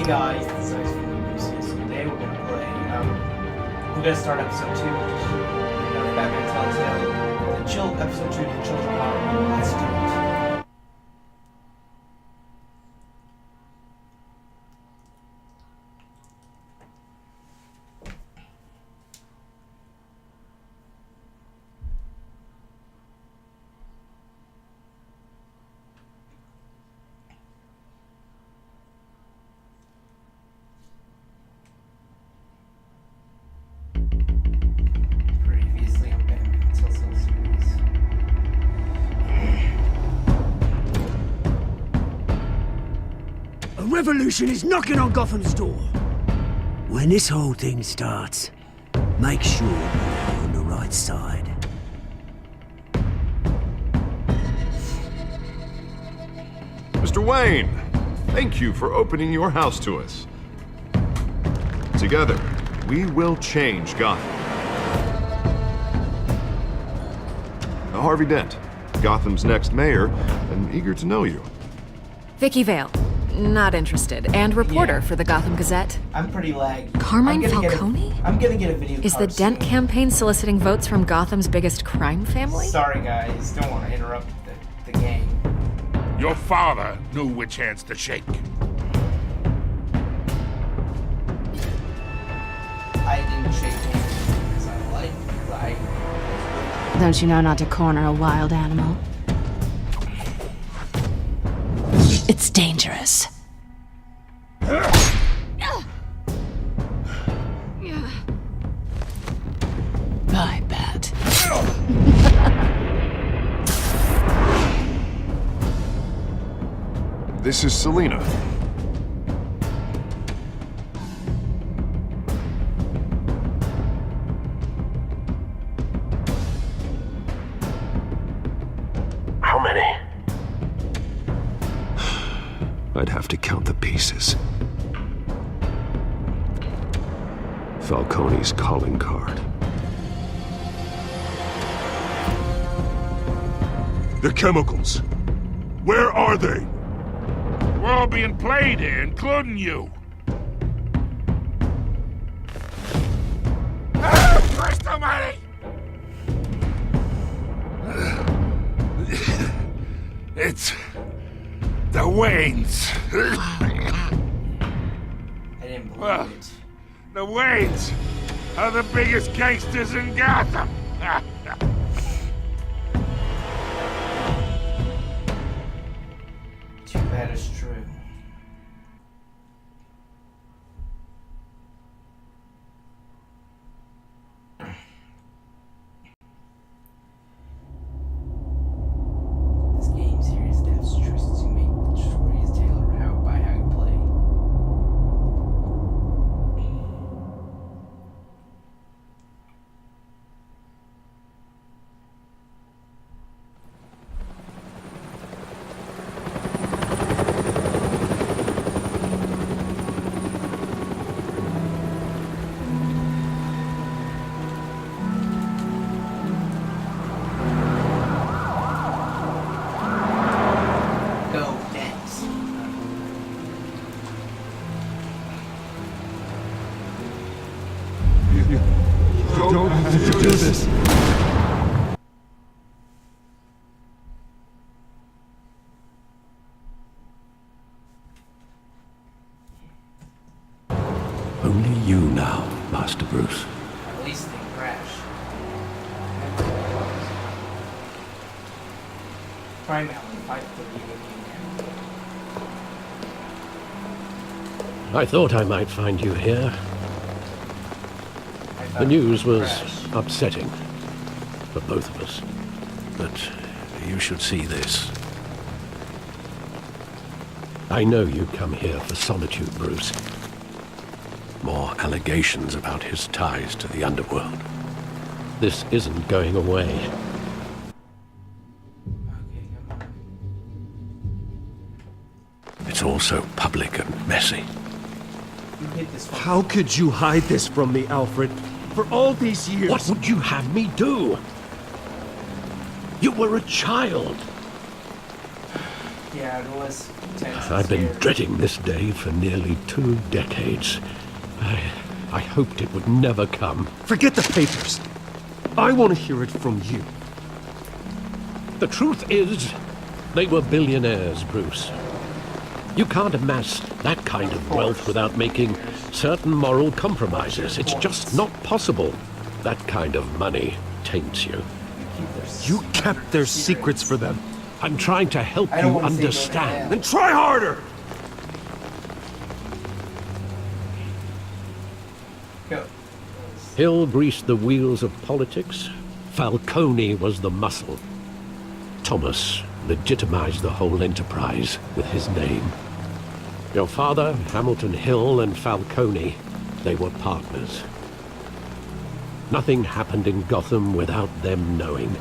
Hey guys, this is Ice from Lucy. So today we're gonna start episode 2, which is Batman Telltale. Episode 2 to Children of Arkham. Let's do it. A revolution is knocking on Gotham's door. When this whole thing starts, make sure you're on the right side. Mr. Wayne, thank you for opening your house to us. Together, we will change Gotham. Harvey Dent, Gotham's next mayor, and eager to know you. Vicky Vale. Not interested. And reporter for the Gotham Gazette. I'm pretty lagged. Carmine Falcone? I'm gonna get a video Is the Dent campaign soliciting votes from Gotham's biggest crime family? Sorry guys, don't want to interrupt the game. Your father knew which hands to shake. I didn't shake hands because I like Don't you know not to corner a wild animal? It's dangerous. I bet. This is Selina. How many? I'd have to count the pieces. Falcone's calling card. The chemicals. Where are they? We're all being played here, including you. Christ almighty! It's the Waynes. I didn't believe it. The Waynes are the biggest gangsters in Gotham. Too bad it's true. This game series adapts choices you make. The story is tailored by how you play. Go dance. Don't do this. Only you now, Master Bruce. At least they crash. Primarily fight for the game. I thought I might find you here. The news was upsetting for both of us. But you should see this. I know you come here for solitude, Bruce. More allegations about his ties to the underworld. This isn't going away. It's all so public and messy. How could you hide this from me, Alfred? For all these years... What would you have me do? You were a child. Yeah, it was tense. I've been dreading this day for nearly 2 decades. I hoped it would never come. Forget the papers. I want to hear it from you. The truth is, they were billionaires, Bruce. You can't amass that kind of wealth without making certain moral compromises. It's just not possible. That kind of money taints you. You kept their secrets for them. I'm trying to help I don't you wanna say go to understand. hell. Then try harder! Go. Hill greased the wheels of politics. Falcone was the muscle. Thomas legitimized the whole enterprise with his name. Your father, Hamilton Hill, and Falcone, they were partners. Nothing happened in Gotham without them knowing.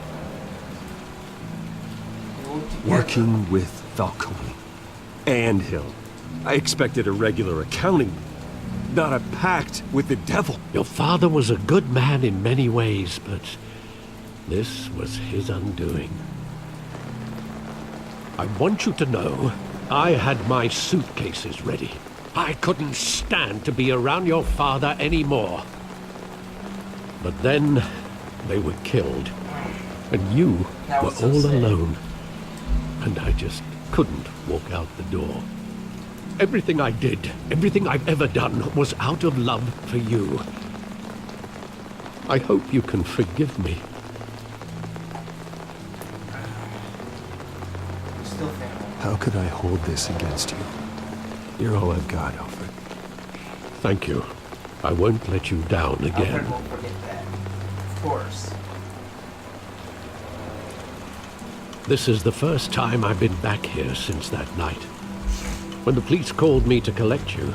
Working with Falcone and Hill. I expected a regular accounting, not a pact with the devil. Your father was a good man in many ways, but this was his undoing. I want you to know, I had my suitcases ready. I couldn't stand to be around your father anymore. But then, they were killed. And you That were was so all sad. alone. And I just couldn't walk out the door. Everything I did, everything I've ever done, was out of love for you. I hope you can forgive me. Still family. How could I hold this against you? You're all I've got, Alfred. Thank you. I won't let you down Alfred again. won't forget that. Of course. This is the first time I've been back here since that night. When the police called me to collect you,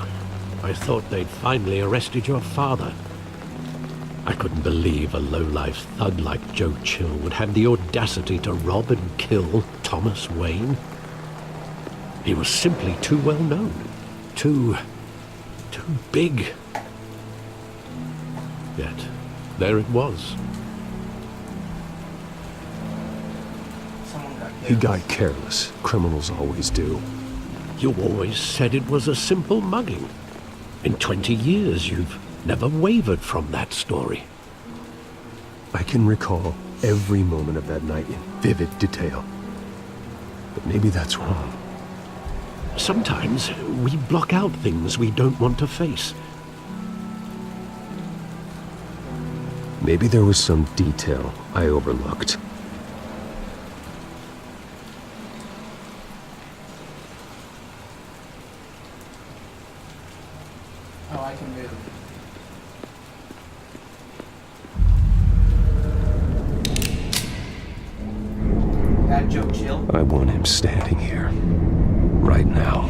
I thought they'd finally arrested your father. I couldn't believe a low-life thug like Joe Chill would have the audacity to rob and kill Thomas Wayne. He was simply too well known. Too big. Yet, there it was. Someone got He killed. got careless. Criminals always do. You always said it was a simple mugging. In 20 years, you've never wavered from that story. I can recall every moment of that night in vivid detail. But maybe that's wrong. Sometimes we block out things we don't want to face. Maybe there was some detail I overlooked. Oh, I can move. That Joe Chill. I want him standing here. Right now.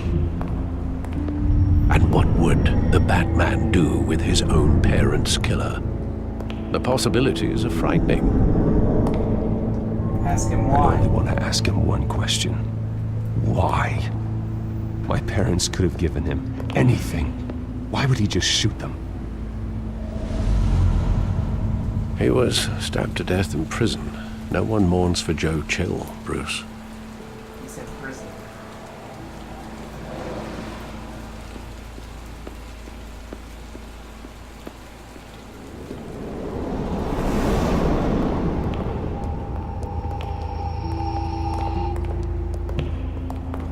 And what would the Batman do with his own parents' killer? The possibilities are frightening. Ask him I why. only want to ask him one question. Why? My parents could have given him anything. Why would he just shoot them? He was stabbed to death in prison. No one mourns for Joe Chill, Bruce. He said prison.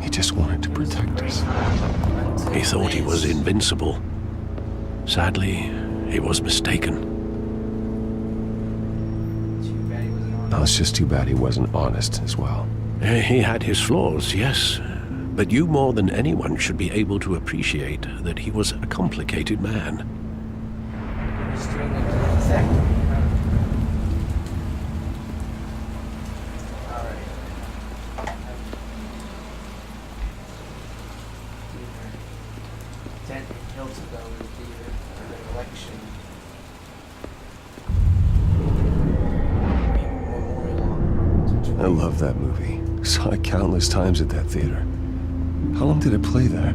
He just wanted to protect us. He thought he was invincible. Sadly, he was mistaken. Too bad he wasn't on. No, it's just too bad he wasn't honest as well. He had his flaws, yes. But you more than anyone should be able to appreciate that he was a complicated man. Just doing it exactly. Alright. Dent and Hill took over the theater for the election. Memorial. I love that movie. Saw it countless times at that theater. How long did it play there?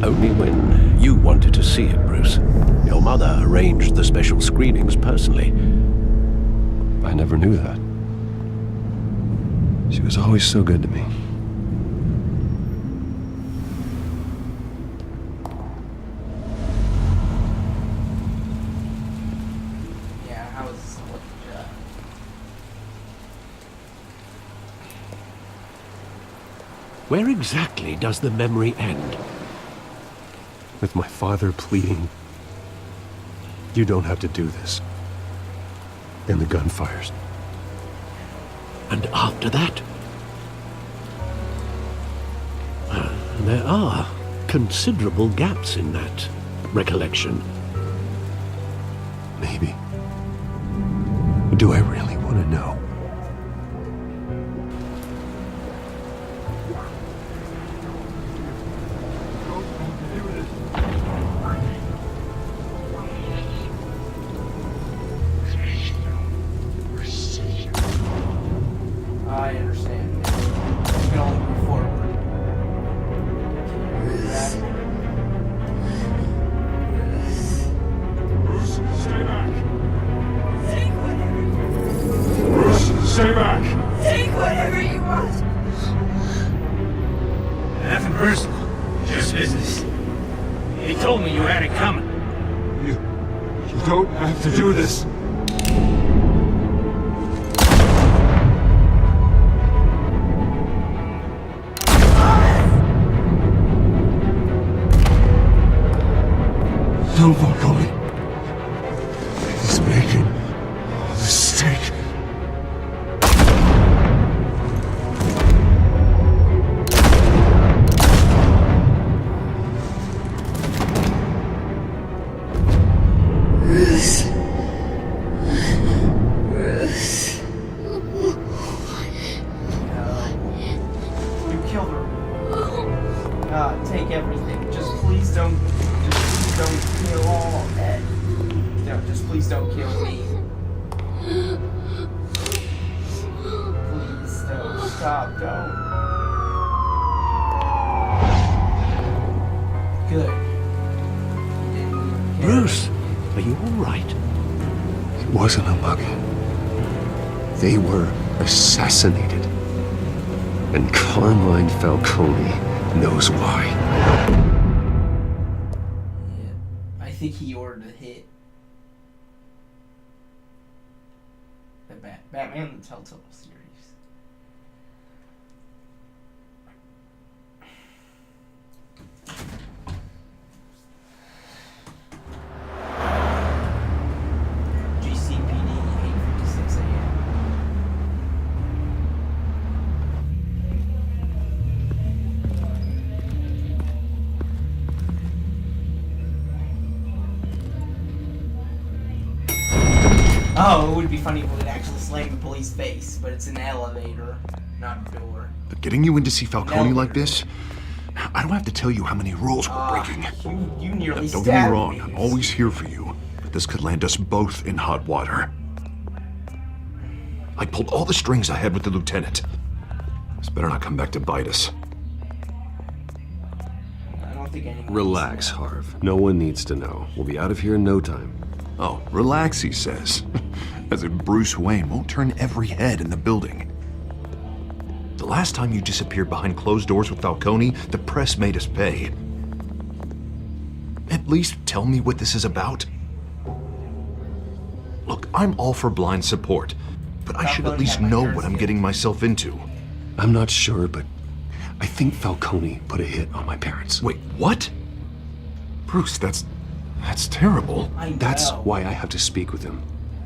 Only when you wanted to see it, Bruce. Your mother arranged the special screenings personally. I never knew that. She was always so good to me. Where exactly does the memory end? With my father pleading, "You don't have to do this." And the gun fires. And after that? There are considerable gaps in that recollection. Maybe. Do I really want to know? I understand. You can only move forward. Bruce, stay back. Bruce, stay back. Take whatever you want. Nothing personal. Just business. He told me you had it coming. You don't have to do this. No, Falcone. He's making a mistake. You killed her. Take everything. Just please don't kill all Ed. No, just please don't kill me. Please don't. Stop, don't. Good. Bruce, are you all right? It wasn't a mug. They were assassinated. And Carmine Falcone knows why. I think he ordered a hit. The Batman the Telltale Series. GCPD 8:56 a.m. Oh, it would be funny if it would actually slam the police face, but it's an elevator, not a door. But getting you in to see Falcone like this, I don't have to tell you how many rules we're breaking. You nearly Don't stabbed get me wrong, me. I'm always here for you, but this could land us both in hot water. I pulled all the strings I had with the lieutenant. This better not come back to bite us. I don't think anyone Relax, Harv. No one needs to know. We'll be out of here in no time. Oh, relax, he says. As if Bruce Wayne won't turn every head in the building. The last time you disappeared behind closed doors with Falcone, the press made us pay. At least tell me what this is about. Look, I'm all for blind support, but I should at least know what I'm getting myself into. I'm not sure, but I think Falcone put a hit on my parents. Wait, what? Bruce, that's terrible. I know. That's why I have to speak with him.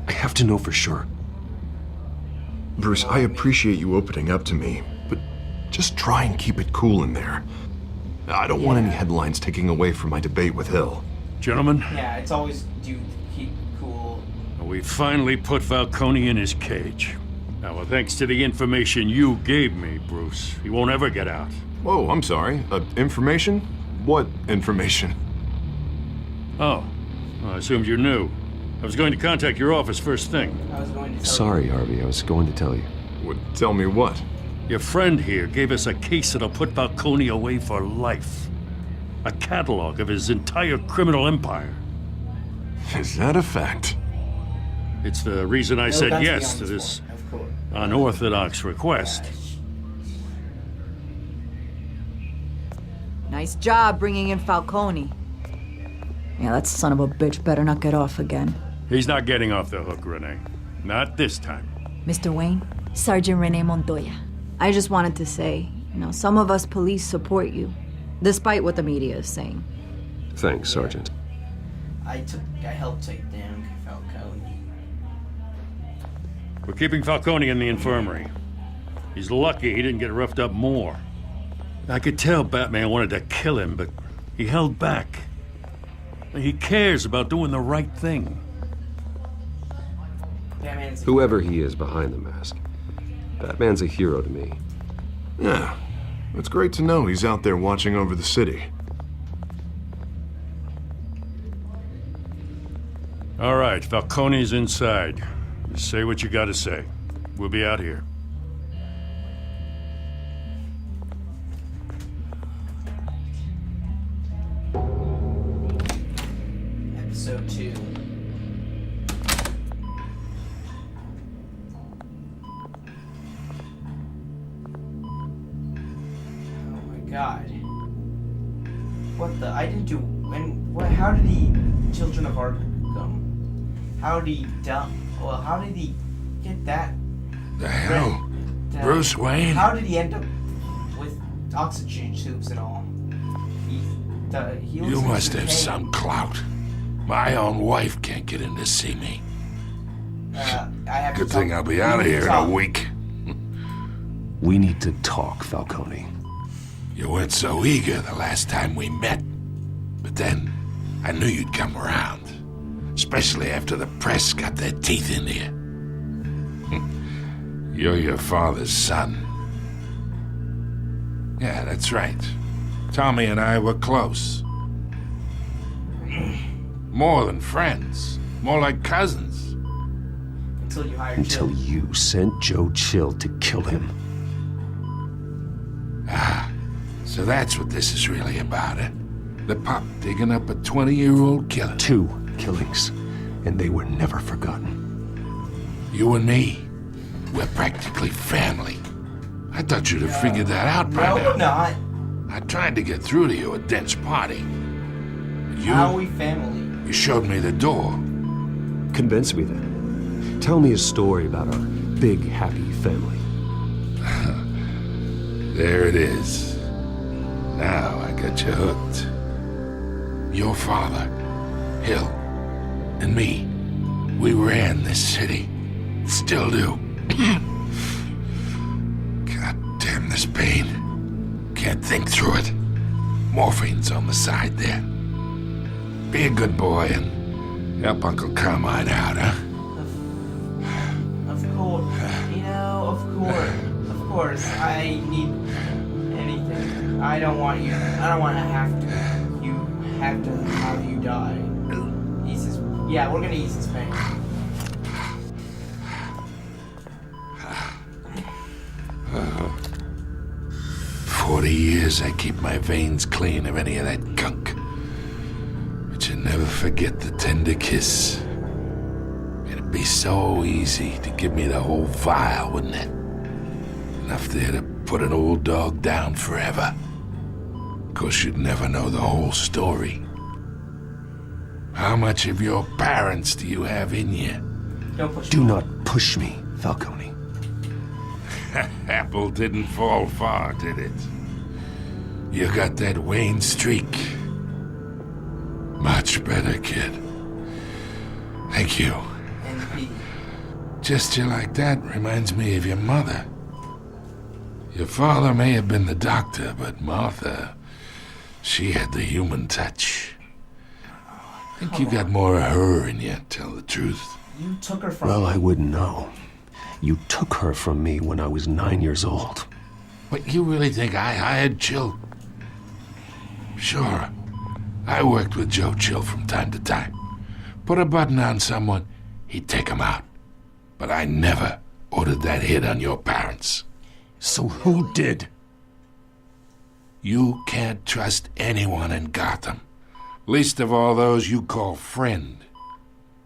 I have to know for sure. Bruce, I appreciate you opening up to me, but just try and keep it cool in there. I don't want any headlines taking away from my debate with Hill. Gentlemen, Yeah, it's always do keep cool. we finally put Falcone in his cage. Now, well, thanks to the information you gave me, Bruce, he won't ever get out. Whoa, I'm sorry. Information? What information? Oh, well, I assumed you knew. I was going to contact your office first thing. I was going to tell Sorry, Harvey. I was going to tell you. Tell me what? Your friend here gave us a case that'll put Falcone away for life. A catalog of his entire criminal empire. Is that a fact? It's the reason I No, said that's yes the to this honest one, of course. unorthodox request. Nice job bringing in Falcone. Yeah, that son of a bitch better not get off again. He's not getting off the hook, Renee. Not this time. Mr. Wayne, Sergeant Renee Montoya. I just wanted to say, Now, some of us police support you, despite what the media is saying. Thanks, Sergeant. I helped take down Falcone. We're keeping Falcone in the infirmary. He's lucky he didn't get roughed up more. I could tell Batman wanted to kill him, but he held back. He cares about doing the right thing. Whoever he is behind the mask, Batman's a hero to me. Yeah, it's great to know he's out there watching over the city. All right, Falcone's inside. Just say what you gotta say. We'll be out here. Episode 2. Oh my god. What the? I didn't do. When? What? How did he? Children of Arkham. How did he dump? Well, how did he get that? The hell? Bruce Wayne? How did he end up with oxygen tubes and all? He You must have some clout. My own wife can't get in to see me. I have Good to thing talk- I'll be out of here in a week. We need to talk, Falcone. You weren't so eager the last time we met. But then, I knew you'd come around. Especially after the press got their teeth into you. You're your father's son. Yeah, that's right. Tommy and I were close. More than friends. More like cousins. Until you hired Until Jill. you sent Joe Chill to kill him. Ah, so that's what this is really about, eh? The pup digging up a 20-year-old killer. 2 killings, and they were never forgotten. You and me, we're practically family. I thought you'd have figured that out by No, now. we're not. I tried to get through to you at Dent's party. You, How are we family? you showed me the door. Convince me then. Tell me a story about our big, happy family. There it is. Now I got you hooked. Your father, Hill, and me, we ran this city. Still do. God damn this pain. Can't think through it. Morphine's on the side there. Be a good boy and help Uncle Carmine out, huh? Of course. You know, of course. I need anything. I don't want to have you die. Ease his, yeah, we're gonna ease his pain. Uh, 40 years I keep my veins clean of any of that gunk. But you never forget the tender kiss. It'd be so easy to give me the whole vial, wouldn't it? Enough there to put an old dog down forever. Of course, you'd never know the whole story. How much of your parents do you have in you? Don't push Do me. not push me, Falcone. Apple didn't fall far, did it? You got that Wayne streak. Much better, kid. Thank you. NP. Gesture like that reminds me of your mother. Your father may have been the doctor, but Martha, she had the human touch. I think you got more of her in you, tell the truth. You took her from Well, me. I wouldn't know. You took her from me when I was 9 years old. But you really think I hired Chill? Sure. I worked with Joe Chill from time to time. Put a button on someone, he'd take him out. But I never ordered that hit on your parents. So who did? You can't trust anyone in Gotham. Least of all those you call friend.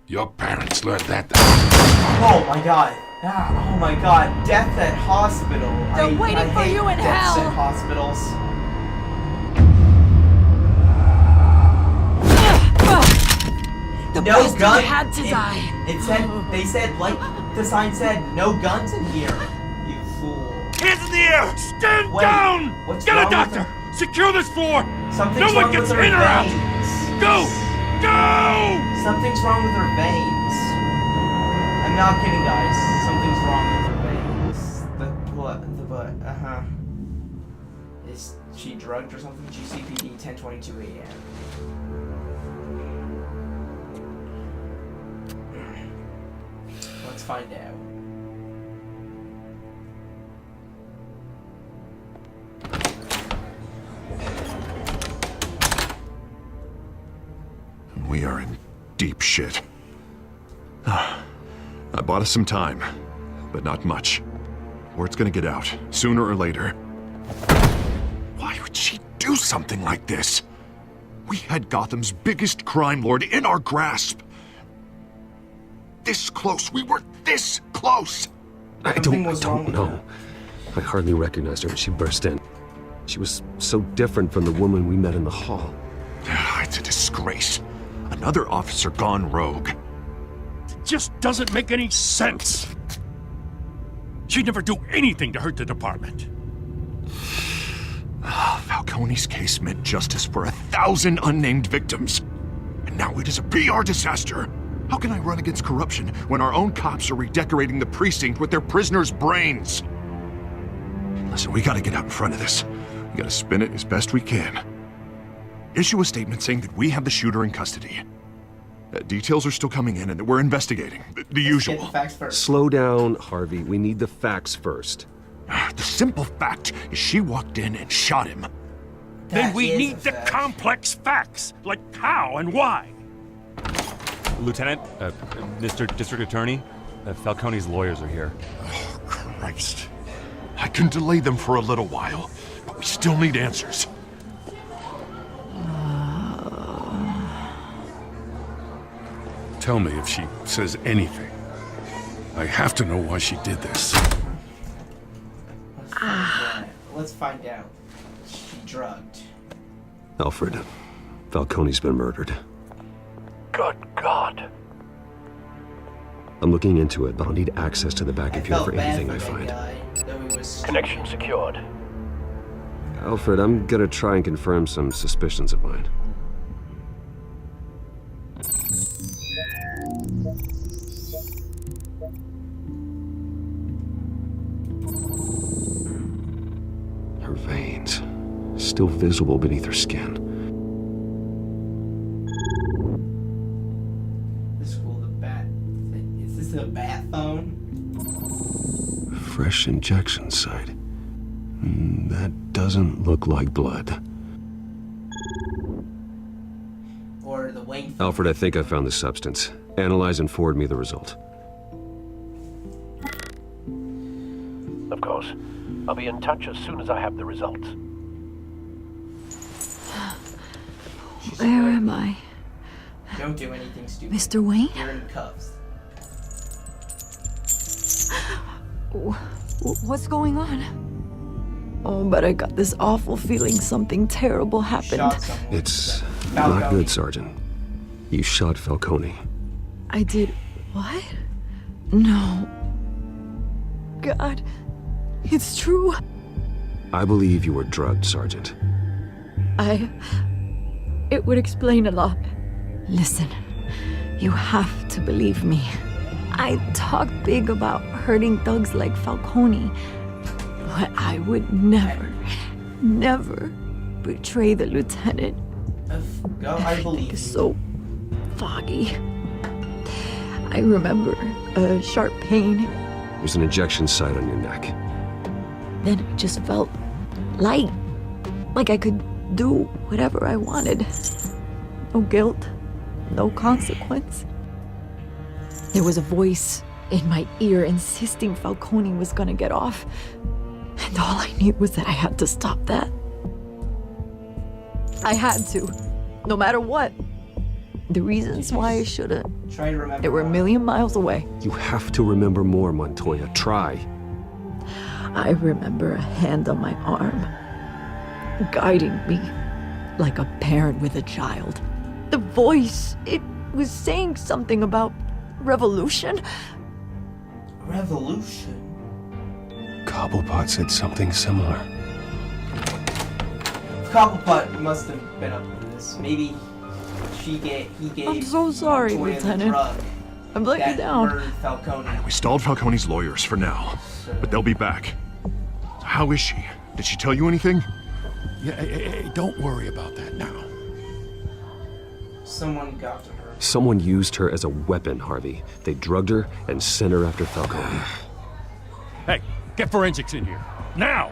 Your parents learned that. Oh my god. Ah, oh my god. Death at hospital. They're waiting I for hate you in deaths hell. at hospitals. The No priest gun. had to die. It said, they said, like the sign said, no guns in here. You fool. Hands in the air! Stand Wait, down! what's Get a wrong with doctor! her? Secure this floor! Something's No one wrong gets with her in or out! veins. Go! Go! Something's wrong with her veins. I'm not kidding, guys. Something's wrong with her veins. The blood, uh-huh. Is she drugged or something? GCPD 10:22 a.m. Let's find out. We are in deep shit. I bought us some time, but not much. Word's gonna get out, sooner or later. Why would she do something like this? We had Gotham's biggest crime lord in our grasp. This close. We were this close. I don't know. I hardly recognized her when she burst in. She was so different from the woman we met in the hall. It's a disgrace. Another officer gone rogue. It just doesn't make any sense. She'd never do anything to hurt the department. Falcone's case meant justice for 1,000 unnamed victims. And now it is a PR disaster. How can I run against corruption when our own cops are redecorating the precinct with their prisoners' brains? Listen, we gotta get out in front of this. We gotta spin it as best we can. Issue a statement saying that we have the shooter in custody. Details are still coming in and that we're investigating. The usual. Get the facts first. Slow down, Harvey. We need the facts first. The simple fact is she walked in and shot him. Then That we is need a the fact. complex facts, like how and why. Lieutenant, Mr. District Attorney, Falcone's lawyers are here. Oh, Christ. I can delay them for a little while, but we still need answers. Tell me if she says anything. I have to know why she did this. Let's find out. She drugged. Alfred, Falcone's been murdered. Good God. I'm looking into it, but I'll need access to the back I computer felt for bad anything for I that find. guy, though he was stupid. Connection secured. Alfred, I'm gonna try and confirm some suspicions of mine. Her veins, still visible beneath her skin. This school, the bat thing. Is this a bat phone? Fresh injection site. That doesn't look like blood. Or the Wayne phone? Alfred, I think I found the substance. Analyze and forward me the result. Of course. I'll be in touch as soon as I have the results. Where am I? Don't do anything stupid. Mr. Wayne? You're in cuffs. What's going on? Oh, but I got this awful feeling something terrible happened. Shot someone. It's Falcone. not good, Sergeant. You shot Falcone. I did what? No. God, it's true. I believe you were drugged, Sergeant. It would explain a lot. Listen, you have to believe me. I talk big about hurting thugs like Falcone, but I would never betray the lieutenant. Go, I believe It's you. so foggy. I remember a sharp pain. There's an injection site on your neck. Then it just felt light. Like I could do whatever I wanted. No guilt, no consequence. There was a voice in my ear insisting Falcone was gonna get off. And all I knew was that I had to stop that. I had to, no matter what. The reasons why I shouldn't, Try to remember. they were a million miles away. You have to remember more, Montoya. Try. I remember a hand on my arm, guiding me like a parent with a child. The voice, it was saying something about revolution. Revolution? Cobblepot said something similar. Cobblepot must have been up to this. Maybe he gave. I'm so sorry, Montoya the Lieutenant. drug I'm letting you that down. murdered Falcone. We stalled Falcone's lawyers for now, but they'll be back. How is she? Did she tell you anything? Yeah, hey, don't worry about that now. Someone got to her. Someone used her as a weapon, Harvey. They drugged her and sent her after Falcone. Hey, get forensics in here. Now!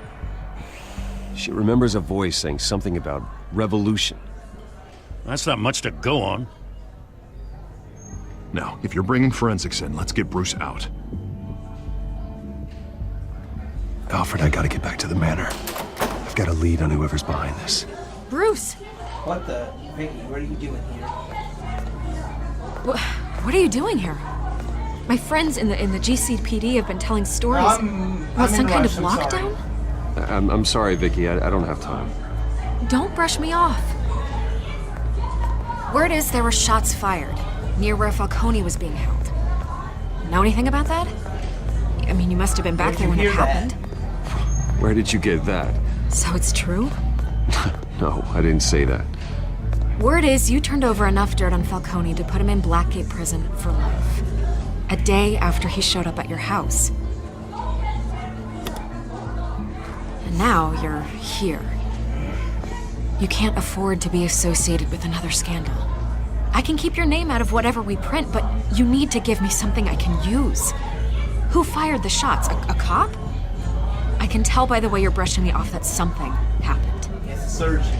She remembers a voice saying something about revolution. That's not much to go on. Now, if you're bringing forensics in, let's get Bruce out. Alfred, I gotta get back to the manor. I've got a lead on whoever's behind this. Bruce! What the? Vicky, what are you doing here? What are you doing here? My friends in the GCPD have been telling stories about some kind of lockdown? I'm sorry, Vicky. I don't have time. Don't brush me off. Word is there were shots fired near where Falcone was being held. Know anything about that? I mean, you must have been back there when it happened. Where did you get that? So it's true? No, I didn't say that. Word is you turned over enough dirt on Falcone to put him in Blackgate Prison for life. A day after he showed up at your house. And now you're here. You can't afford to be associated with another scandal. I can keep your name out of whatever we print, but you need to give me something I can use. Who fired the shots? A cop? I can tell by the way you're brushing me off that something happened. It's a surgeon.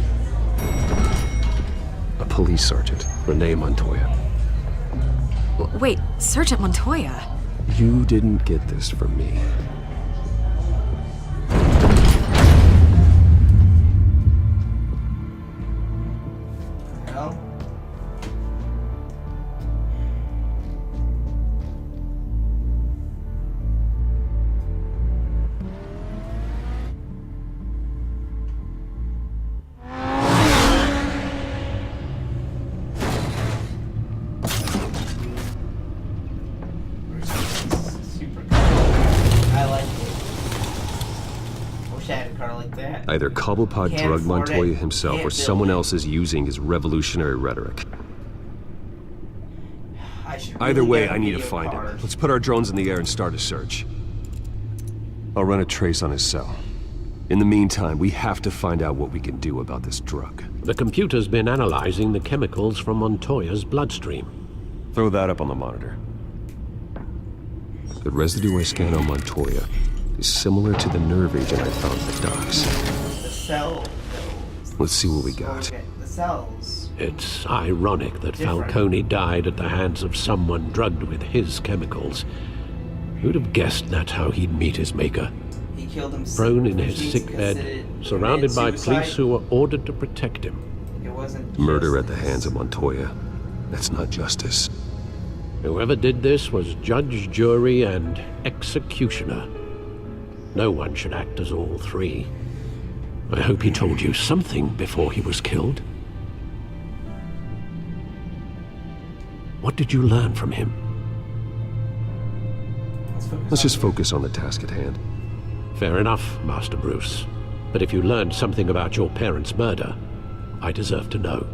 A police sergeant, Renee Montoya. Wait, Sergeant Montoya? You didn't get this from me. Well. Super cool. I like it. Wish I had a car like that. Either Cobblepot Can't drugged afford Montoya it. himself Can't or build someone it. else is using his revolutionary rhetoric. I should Either really way, get a I need to video find card. him. Let's put our drones in the air and start a search. I'll run a trace on his cell. In the meantime, we have to find out what we can do about this drug. The computer's been analyzing the chemicals from Montoya's bloodstream. Throw that up on the monitor. The residue I scan on Montoya is similar to the nerve agent I found at the docks. The cell. Let's see what we got. Okay, the cells. It's ironic that Different. Falcone died at the hands of someone drugged with his chemicals. Who'd have guessed that's how he'd meet his maker? He killed himself. Prone in his He's sickbed, considered surrounded by suicide. police who were ordered to protect him. It wasn't Murder at the justice. hands of Montoya. That's not justice. Whoever did this was judge, jury, and executioner. No one should act as all three. I hope he told you something before he was killed. What did you learn from him? Let's just focus on the task at hand. Fair enough, Master Bruce. But if you learned something about your parents' murder, I deserve to know.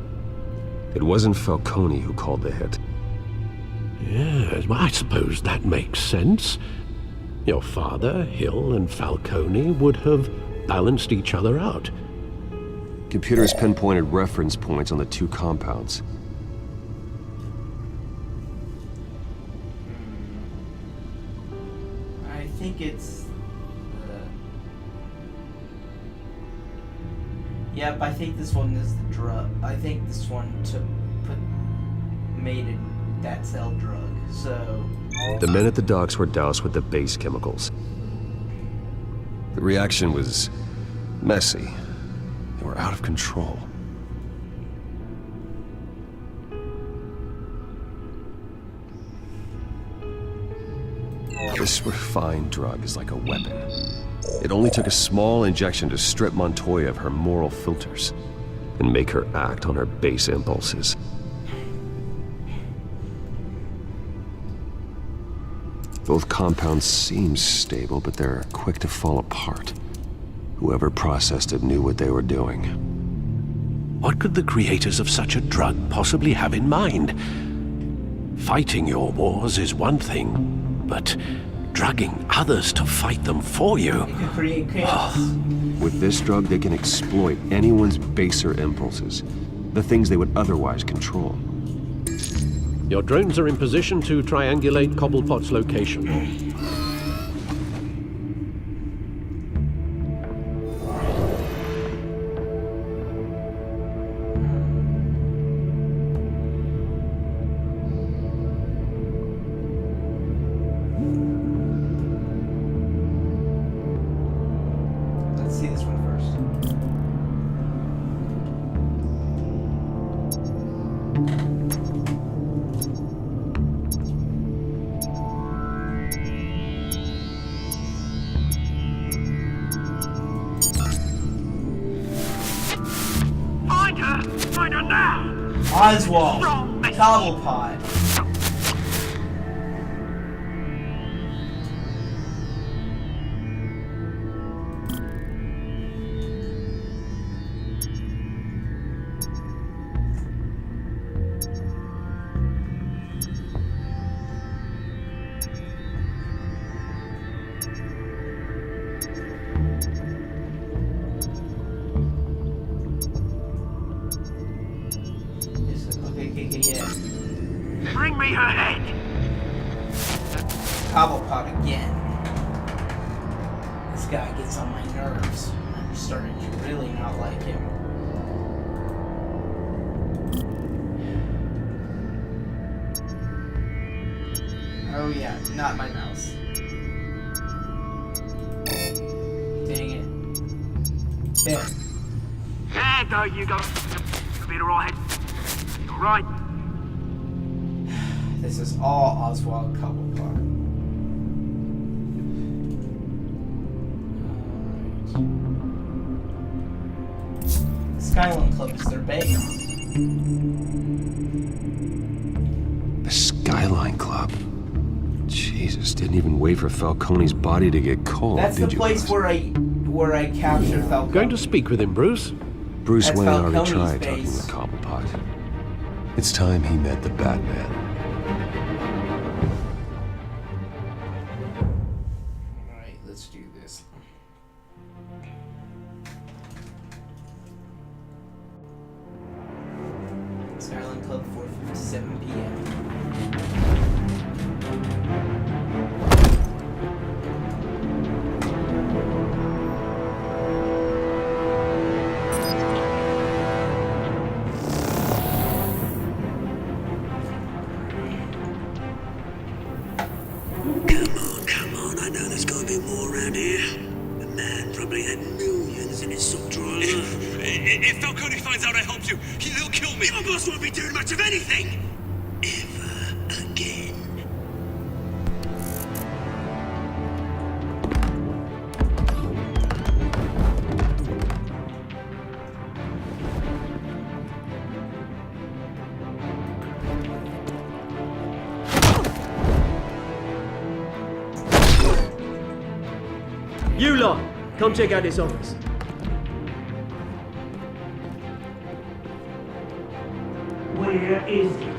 It wasn't Falcone who called the hit. Yes, well, I suppose that makes sense. Your father, Hill, and Falcone would have balanced each other out. Computers pinpointed reference points on the two compounds. I think it's. Yep, I think this one is the drug. I think this one made it that cell drug. So. The men at the docks were doused with the base chemicals. The reaction was messy. They were out of control. This refined drug is like a weapon. It only took a small injection to strip Montoya of her moral filters and make her act on her base impulses. Both compounds seem stable, but they're quick to fall apart. Whoever processed it knew what they were doing. What could the creators of such a drug possibly have in mind? Fighting your wars is one thing, but drugging others to fight them for you... It could create chaos. With this drug, they can exploit anyone's baser impulses, the things they would otherwise control. Your drones are in position to triangulate Cobblepot's location. Let's see this one first. Find her now! Oswald! Cobblepot! Bring me her head! Cobblepot again. This guy gets on my nerves. I'm starting to really not like him. Oh yeah, not my mouse. Dang it. There. There you go. You'll be the right head. All right. This is all Oswald Cobblepot. The Skyline Club is their base. The Skyline Club? Jesus, didn't even wait for Falcone's body to get cold, That's did the you? place where I captured Falcone. Going to speak with him, Bruce? Bruce That's Wayne already Falcone's tried base. talking with Cobblepot. It's time he met the Batman. Alright, let's do this. Skyline Club, 4:57 p.m. Come on, I know there's gotta be more around here. The man probably had millions in his sock drawer. If Falcone finds out I helped you, he'll kill me. Your boss won't be doing much of anything. Ever again. You lot, come check out this office. Where is it?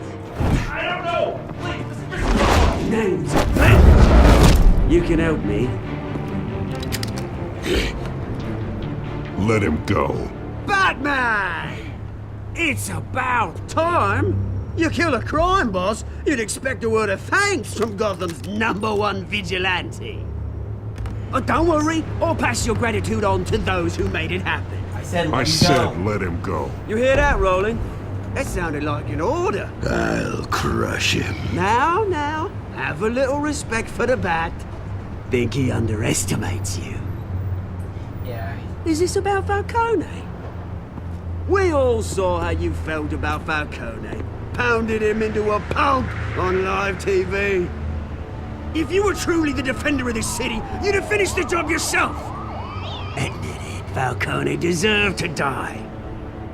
I don't know! Names of men. You can help me. Let him go. Batman! It's about time. You kill a crime boss, you'd expect a word of thanks from Gotham's #1 vigilante. Oh, don't worry, I'll pass your gratitude on to those who made it happen. I said I said let him go. You hear that, Roland? That sounded like an order. I'll crush him. Now, have a little respect for the Bat. Think he underestimates you. Yeah. Is this about Falcone? We all saw how you felt about Falcone. Pounded him into a pulp on live TV. If you were truly the defender of this city, you'd have finished the job yourself. Ended it. Falcone deserved to die.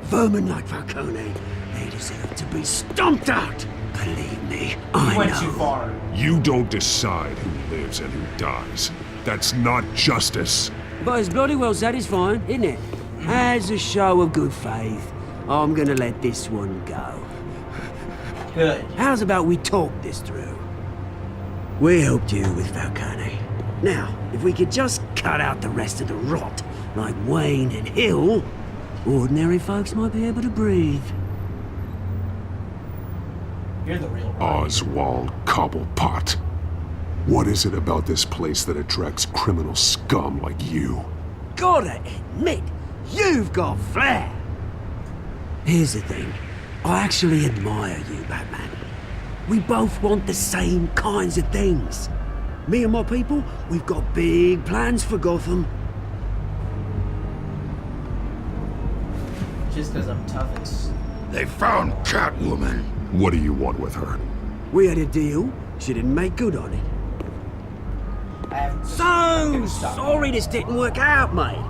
Vermin like Falcone, they deserve to be stomped out. Believe me, You I went know. too far. You don't decide who lives and who dies. That's not justice. But it's bloody well satisfying, isn't it? As a show of good faith, I'm gonna let this one go. Good. How's about we talk this through? We helped you with Falcone. Now, if we could just cut out the rest of the rot, like Wayne and Hill, ordinary folks might be able to breathe. You're the real Ryan. Oswald Cobblepot. What is it about this place that attracts criminal scum like you? Gotta admit, you've got flair. Here's the thing. I actually admire you, Batman. We both want the same kinds of things. Me and my people, we've got big plans for Gotham. Just because I'm tough and... They found Catwoman. What do you want with her? We had a deal. She didn't make good on it. So sorry this didn't work out, mate.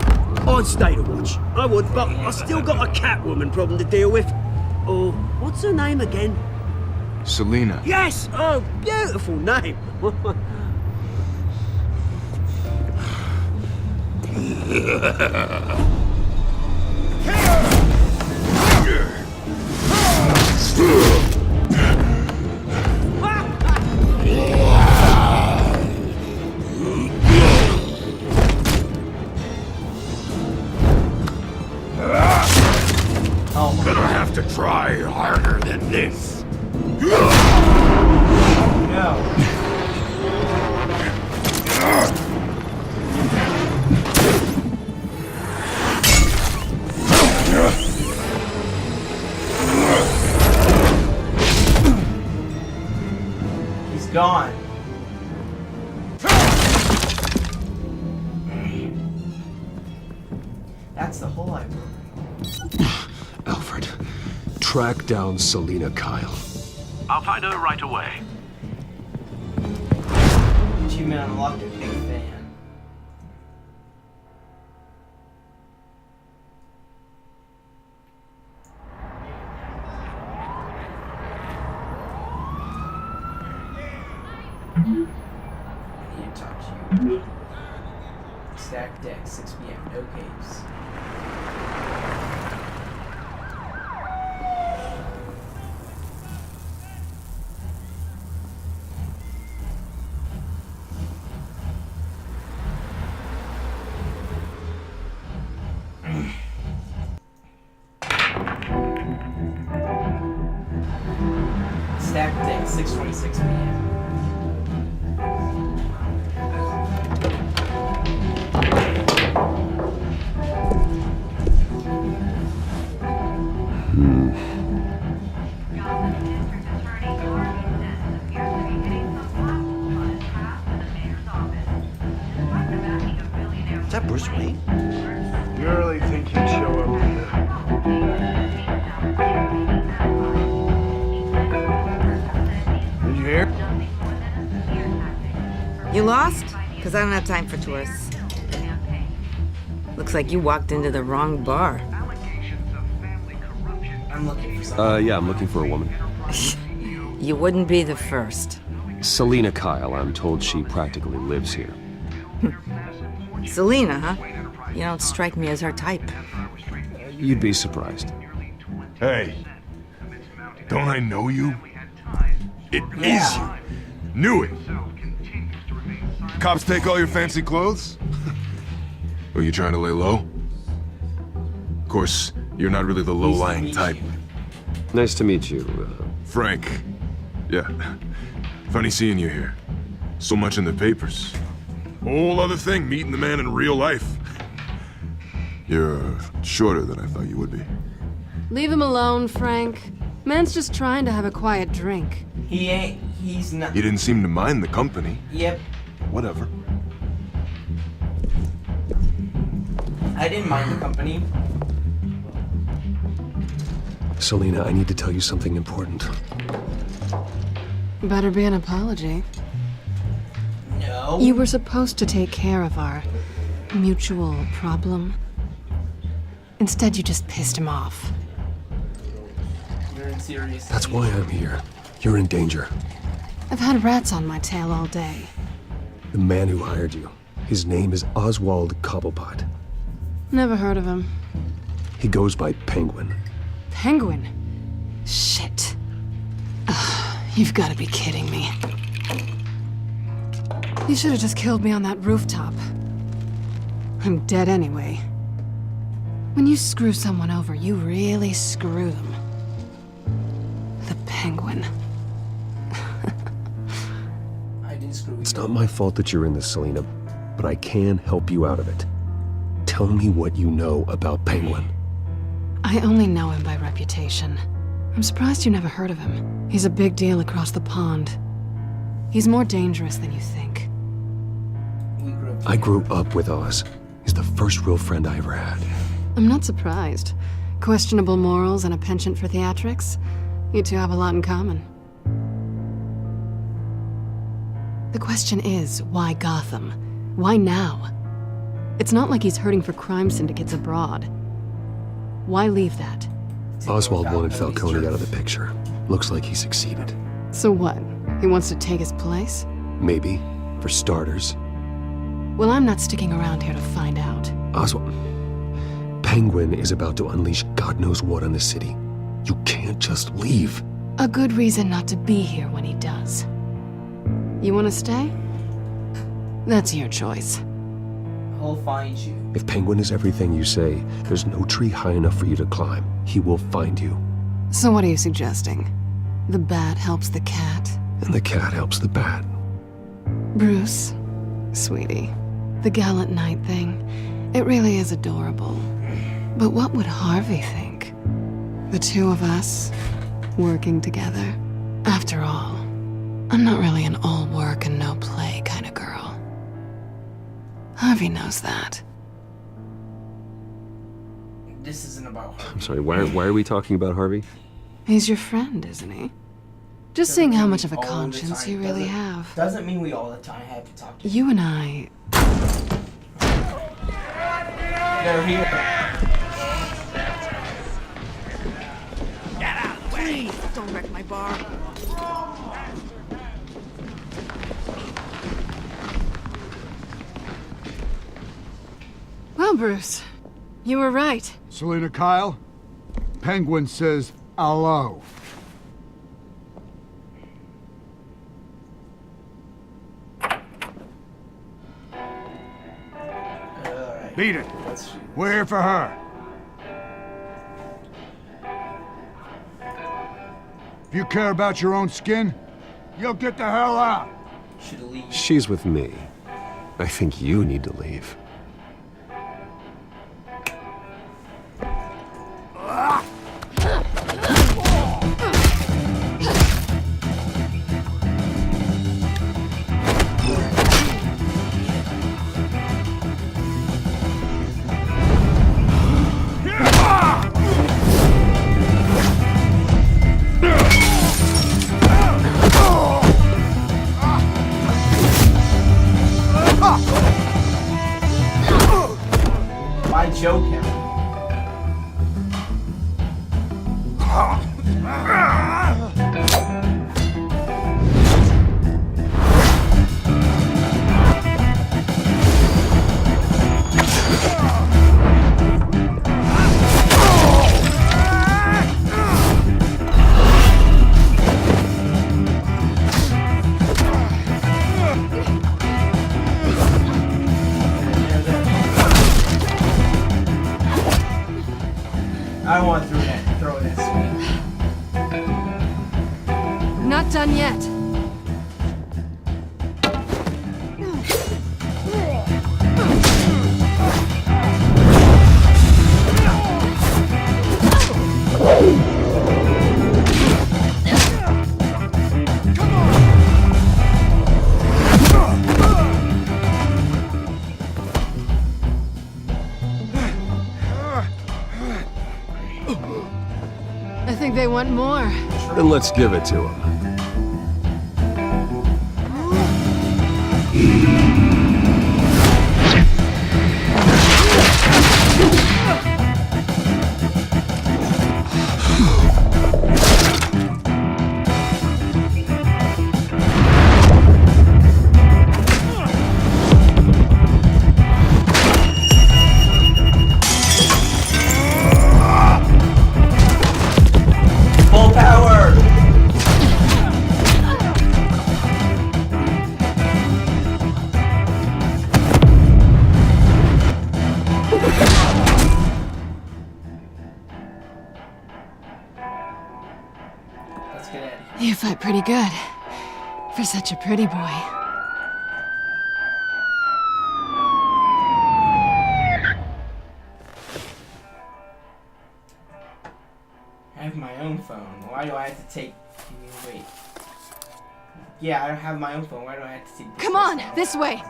I'd stay to watch. I would, but I still got a Catwoman problem to deal with. Oh, what's her name again? Selina. Yes! Oh, beautiful name. I'm gonna have to try harder than this. No. He's gone. That's the hole I broke. Alfred, track down Selina Kyle. I'll find her right away. Achievement unlocked, a big fan. I need to talk to you. Stack deck, 6 p.m. No caves. Stack deck, 6:26 p.m. Is that Bruce Wayne? You really think he'd show up here? Did you hear? You lost? Because I don't have time for tourists. Looks like you walked into the wrong bar. I'm looking for something. Yeah, I'm looking for a woman. You wouldn't be the first. Selina Kyle, I'm told she practically lives here. Selina, huh? You don't strike me as her type. You'd be surprised. Hey, don't I know you? It is you. Knew it. Cops take all your fancy clothes? Were you trying to lay low? Of course, you're not really the low-lying type. Nice to meet you. Frank. Yeah. Funny seeing you here. So much in the papers. Whole other thing, meeting the man in real life. You're shorter than I thought you would be. Leave him alone, Frank. Man's just trying to have a quiet drink. He ain't. He's not. You didn't seem to mind the company. Yep. Whatever. I didn't mind the company. Selina, I need to tell you something important. Better be an apology. No. You were supposed to take care of our mutual problem. Instead, you just pissed him off. You're in serious. That's why I'm here. You're in danger. I've had rats on my tail all day. The man who hired you, his name is Oswald Cobblepot. Never heard of him. He goes by Penguin. Penguin? Shit. Ugh, you've got to be kidding me. You should have just killed me on that rooftop. I'm dead anyway. When you screw someone over, you really screw them. The Penguin. I didn't screw you. It's not my fault that you're in this, Selena, but I can help you out of it. Tell me what you know about Penguin. I only know him by reputation. I'm surprised you never heard of him. He's a big deal across the pond. He's more dangerous than you think. I grew up with Oz. He's the first real friend I ever had. I'm not surprised. Questionable morals and a penchant for theatrics. You two have a lot in common. The question is, why Gotham? Why now? It's not like he's hurting for crime syndicates abroad. Why leave that? Oswald wanted Falcone out of the picture. Looks like he succeeded. So what? He wants to take his place? Maybe, for starters. Well, I'm not sticking around here to find out. Oswald, Penguin is about to unleash God knows what on the city. You can't just leave. A good reason not to be here when he does. You want to stay? That's your choice. He'll find you. If Penguin is everything you say, there's no tree high enough for you to climb. He will find you. So what are you suggesting? The bat helps the cat? And the cat helps the bat. Bruce, sweetie, the gallant knight thing, it really is adorable. But what would Harvey think? The two of us, working together? After all, I'm not really an all work and no play kind of girl. Harvey knows that. This isn't about Harvey. I'm sorry, why are we talking about Harvey? He's your friend, isn't he? Just seeing how much of a conscience you really have. Doesn't mean we all the time have to talk to You and I... They're here. Get out of the way! Please, don't wreck my bar. Well, Bruce, you were right. Selena Kyle, Penguin says hello. Beat it. We're here for her. If you care about your own skin, you'll get the hell out. She's with me. I think you need to leave. Why joke him? I don't want to throw that swing. Not done yet. I think they want more. Then let's give it to him. fight pretty good. For such a pretty boy. I have my own phone. Why do I have to take... Wait. Yeah, I have my own phone. Why do I have to take this? Come on, this way!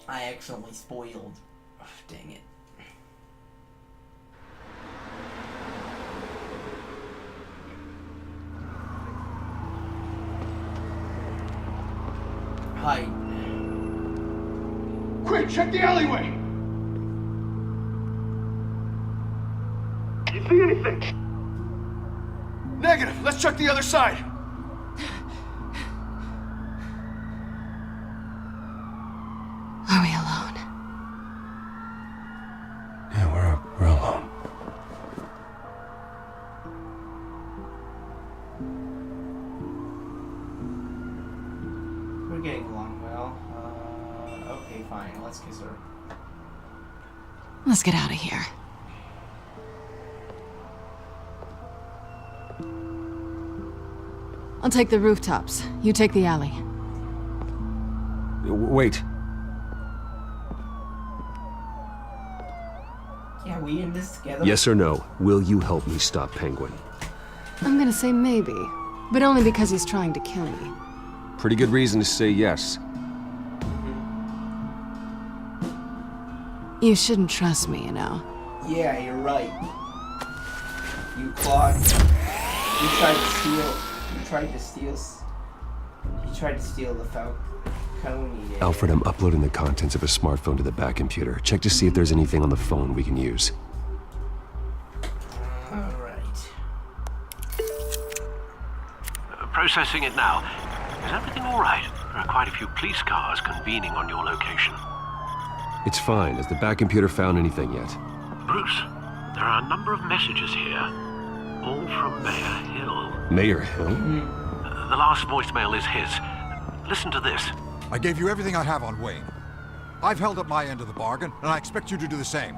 I accidentally spoiled. Oh, dang it. Hi. Quick, check the alleyway! You see anything? Negative. Let's check the other side. Are we alone? Yeah, we're alone. We're getting along well. Okay, fine. Let's kiss her. Let's get out of here. I'll take the rooftops. You take the alley. Wait. Yeah, we in this together? Yes or no? Will you help me stop Penguin? I'm gonna say maybe, but only because he's trying to kill me. Pretty good reason to say yes. You shouldn't trust me, you know. Yeah, you're right. You Claude. You tried to steal. He tried to steal the Falcone. Alfred, I'm uploading the contents of a smartphone to the back computer. Check to see if there's anything on the phone we can use. Alright. Processing it now. Is everything all right? There are quite a few police cars convening on your location. It's fine. Has the back computer found anything yet? Bruce, there are a number of messages here. All from Mayor Hill. Mayor Hill? The last voicemail is his. Listen to this. I gave you everything I have on Wayne. I've held up my end of the bargain, and I expect you to do the same.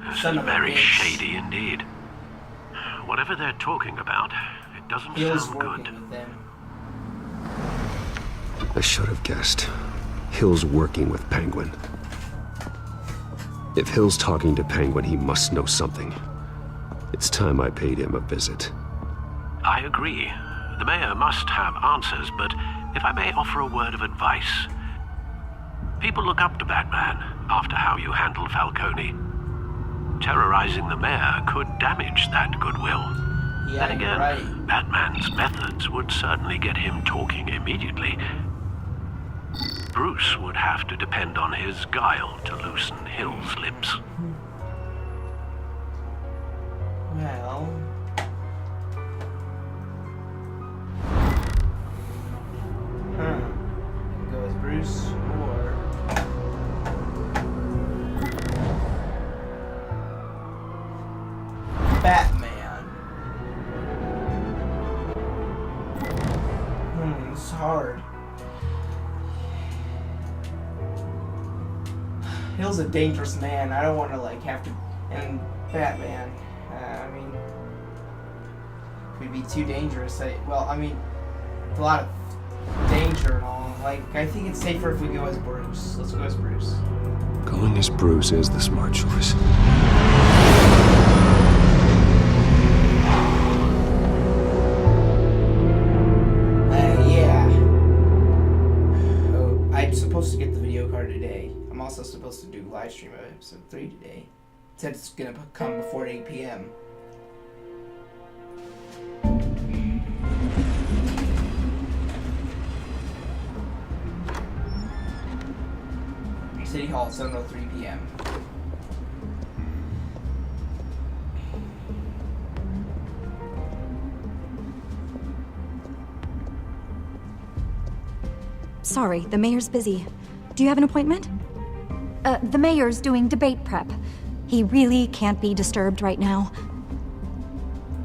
This is very shady indeed. Whatever they're talking about, it doesn't sound good. I should have guessed. Hill's working with Penguin. If Hill's talking to Penguin, he must know something. It's time I paid him a visit. I agree. The mayor must have answers, but if I may offer a word of advice. People look up to Batman after how you handled Falcone. Terrorizing the mayor could damage that goodwill. Yeah, then again, right. Batman's methods would certainly get him talking immediately. Bruce would have to depend on his guile to loosen Hill's lips. Well... Go with Bruce or... Batman. It's hard. Hill's a dangerous man. I don't want to like have to. And Batman. I mean, could be too dangerous. Well, I mean, a lot of danger and all. Like, I think it's safer if we go as Bruce. Let's go as Bruce. Going as Bruce is the smart choice. Yeah. Oh, I'm supposed to get the video card today. I'm also supposed to do live stream of episode 3 today. It said it's gonna come before 8 p.m. City Hall, 7:03 p.m. Sorry, the mayor's busy. Do you have an appointment? The mayor's doing debate prep. He really can't be disturbed right now.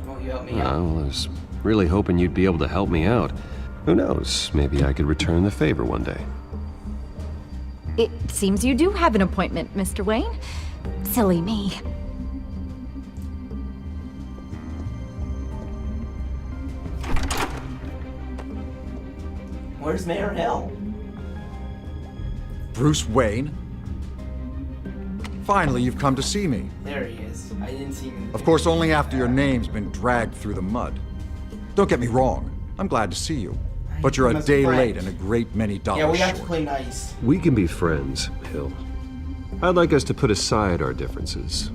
Won't you help me out? I was really hoping you'd be able to help me out. Who knows? Maybe I could return the favor one day. It seems you do have an appointment, Mr. Wayne. Silly me. Where's Mayor Hill? Bruce Wayne? Finally, you've come to see me. There he is. I didn't see him. Of course, only after your name's been dragged through the mud. Don't get me wrong. I'm glad to see you. But you're a day late and a great many dollars Yeah, we have short. to play nice. We can be friends, Hill. I'd like us to put aside our differences.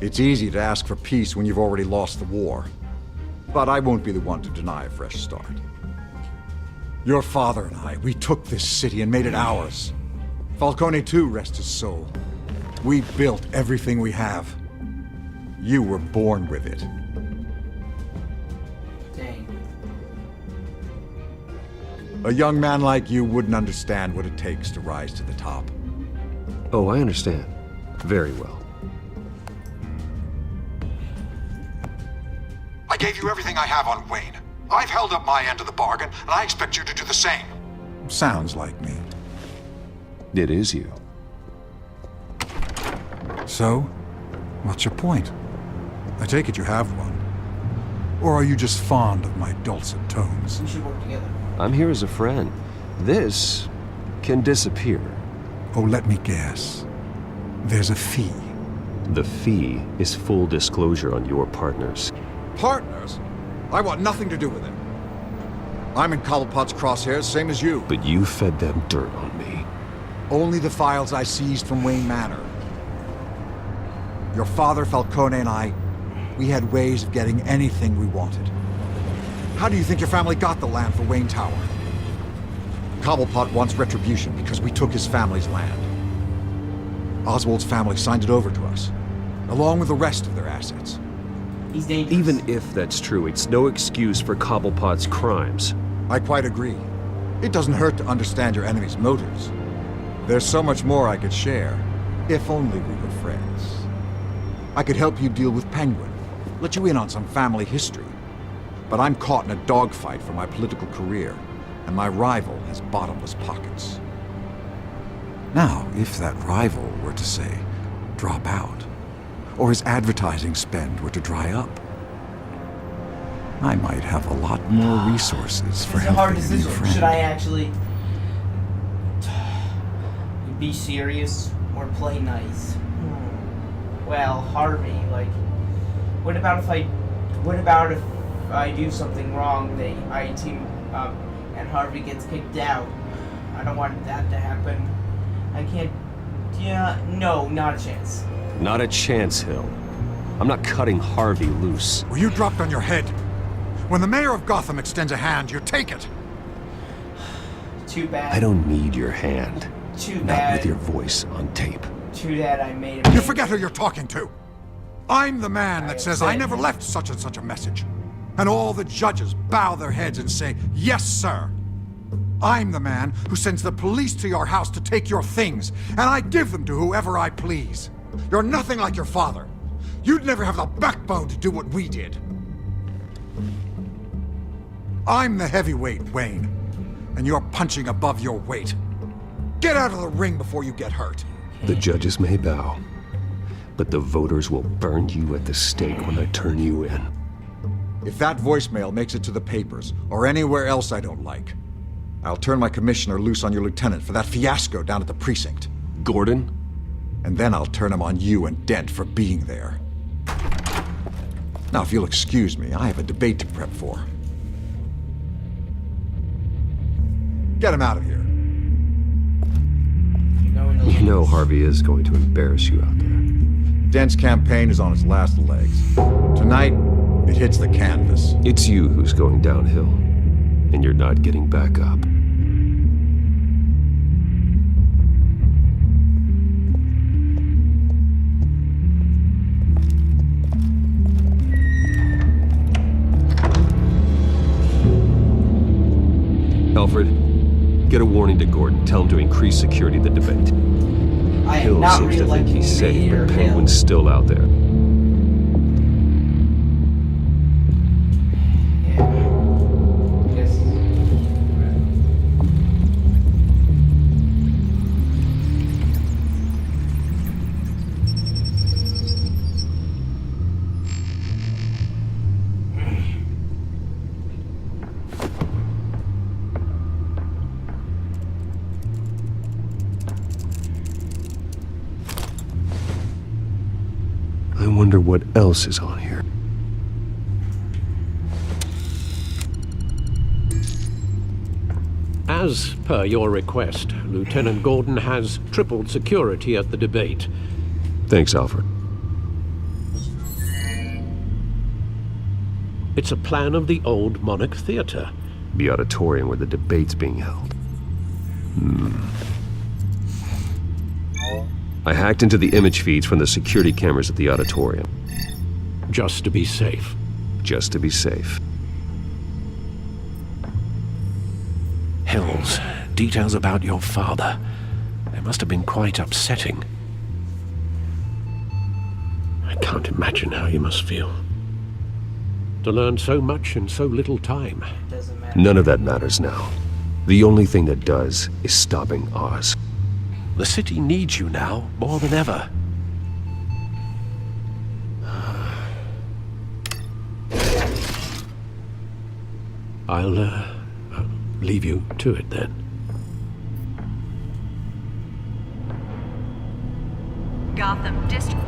It's easy to ask for peace when you've already lost the war. But I won't be the one to deny a fresh start. Your father and I, we took this city and made it ours. Falcone too, rest his soul. We built everything we have. You were born with it. Dang. A young man like you wouldn't understand what it takes to rise to the top. Oh, I understand. Very well. I gave you everything I have on Wayne. I've held up my end of the bargain, and I expect you to do the same. Sounds like me. It is you. So, what's your point? I take it you have one. Or are you just fond of my dulcet tones? We should work together. I'm here as a friend. This can disappear. Oh, let me guess. There's a fee. The fee is full disclosure on your partners. Partners? I want nothing to do with it. I'm in Cobblepot's crosshairs, same as you. But you fed them dirt on me. Only the files I seized from Wayne Manor. Your father, Falcone, and I, we had ways of getting anything we wanted. How do you think your family got the land for Wayne Tower? Cobblepot wants retribution because we took his family's land. Oswald's family signed it over to us, along with the rest of their assets. He's dangerous. Even if that's true, it's no excuse for Cobblepot's crimes. I quite agree. It doesn't hurt to understand your enemy's motives. There's so much more I could share, if only we were friends. I could help you deal with Penguin, let you in on some family history. But I'm caught in a dogfight for my political career, and my rival has bottomless pockets. Now, if that rival were to say, drop out, or his advertising spend were to dry up, I might have a lot more resources for It's a hard helping a new decision. friend. Should I actually be serious or play nice? Well, Harvey, like, what about if I do something wrong, I team up, and Harvey gets kicked out? I don't want that to happen. I can't. Yeah, no, not a chance. Not a chance, Hill. I'm not cutting Harvey loose. Were you dropped on your head? When the mayor of Gotham extends a hand, you take it. Too bad. I don't need your hand. Too Not bad. with your voice on tape. Too bad I made him. You forget who you're talking to. I'm the man that says I never left such and such a message. And all the judges bow their heads and say, yes, sir. I'm the man who sends the police to your house to take your things, and I give them to whoever I please. You're nothing like your father. You'd never have the backbone to do what we did. I'm the heavyweight, Wayne, and you're punching above your weight. Get out of the ring before you get hurt. The judges may bow, but the voters will burn you at the stake when I turn you in. If that voicemail makes it to the papers, or anywhere else I don't like, I'll turn my commissioner loose on your lieutenant for that fiasco down at the precinct. Gordon? And then I'll turn him on you and Dent for being there. Now, if you'll excuse me, I have a debate to prep for. Get him out of here. You know Harvey is going to embarrass you out there. Dent's campaign is on its last legs. Tonight, it hits the canvas. It's you who's going downhill, and you're not getting back up. Alfred, get a warning to Gordon. Tell him to increase security of the debate. I am Hill not seems to think he's safe, Mayor but Hill. Penguin's still out there. Yes. wonder what else is on here. As per your request, Lieutenant Gordon has tripled security at the debate. Thanks, Alfred. It's a plan of the old Monarch Theater. The auditorium where the debate's being held. I hacked into the image feeds from the security cameras at the auditorium. Just to be safe. Just to be safe. Hills, details about your father. They must have been quite upsetting. I can't imagine how you must feel. To learn so much in so little time. None of that matters now. The only thing that does is stopping Oz. The city needs you now, more than ever. I'll leave you to it then. Gotham District.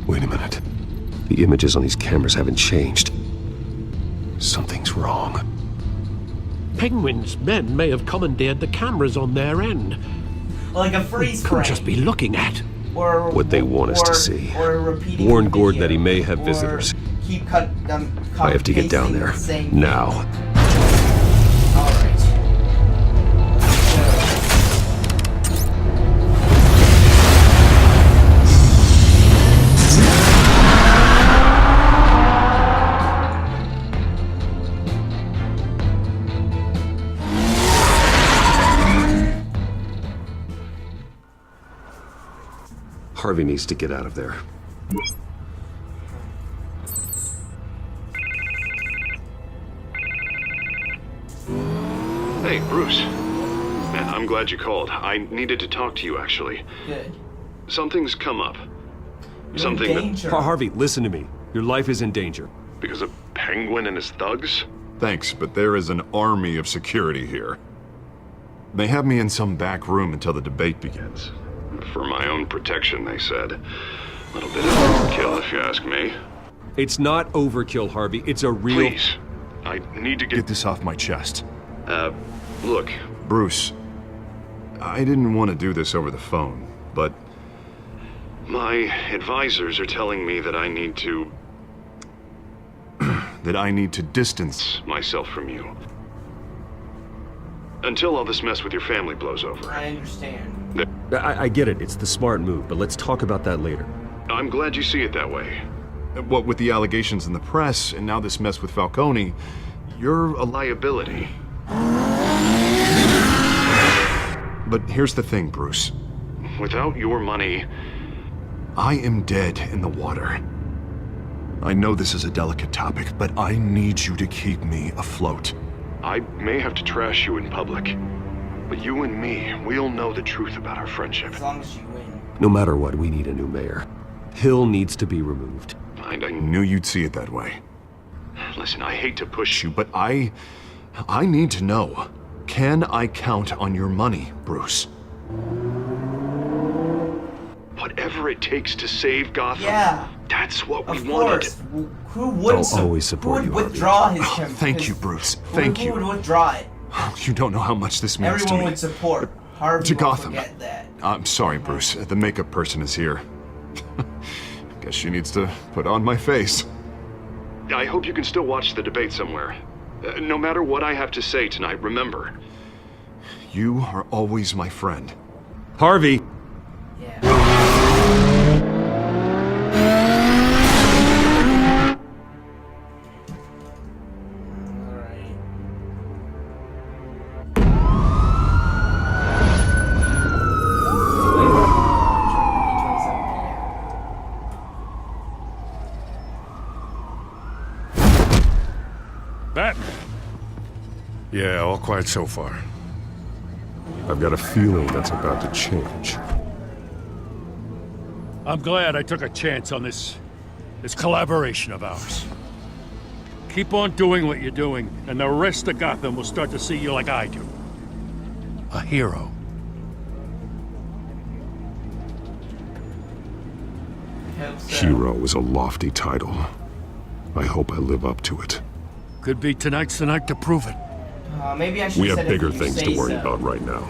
Wait a minute. The images on these cameras haven't changed. Something's wrong. Penguin's men may have commandeered the cameras on their end. Like a freeze Could frame. just be looking at. Or what they want us to see. Or repeating Warn the Gordon video, that he may have or visitors. Keep I have to get down there. Now. Harvey needs to get out of there. Hey, Bruce. Man, I'm glad you called. I needed to talk to you, actually. Good. Something's come up. Harvey, listen to me. Your life is in danger. Because of Penguin and his thugs? Thanks, but there is an army of security here. They have me in some back room until the debate begins. For my own protection, they said. A little bit of overkill, if you ask me. It's not overkill, Harvey. It's a real... Please. I need to get this off my chest. Look. Bruce, I didn't want to do this over the phone, but... My advisors are telling me that I need to... that I need to distance myself from you. Until all this mess with your family blows over. I understand. I get it. It's the smart move, but let's talk about that later. I'm glad you see it that way. What with the allegations in the press, and now this mess with Falcone, you're a liability. But here's the thing, Bruce. Without your money... I am dead in the water. I know this is a delicate topic, but I need you to keep me afloat. I may have to trash you in public, but you and me, we'll know the truth about our friendship. As long as you win. No matter what, we need a new mayor. Hill needs to be removed. I knew you'd see it that way. Listen, I hate to push you, but I need to know. Can I count on your money, Bruce? Whatever it takes to save Gotham. Yeah. That's what we wanted. Who would I'll always support you, withdraw Harvey. his Thank you, Bruce. Who would withdraw it? You don't know how much this means to me. Everyone would support. Harvey to won't Gotham. forget that. I'm sorry, Bruce. The makeup person is here. Guess she needs to put on my face. I hope you can still watch the debate somewhere. No matter what I have to say tonight, remember. You are always my friend. Harvey! Batman. Yeah, all quiet so far. I've got a feeling that's about to change. I'm glad I took a chance on this collaboration of ours. Keep on doing what you're doing, and the rest of Gotham will start to see you like I do. A hero. Hope so. Hero is a lofty title. I hope I live up to it. Could be tonight's the night to prove it. Maybe I should We have have said it bigger if you things say to worry so. about right now.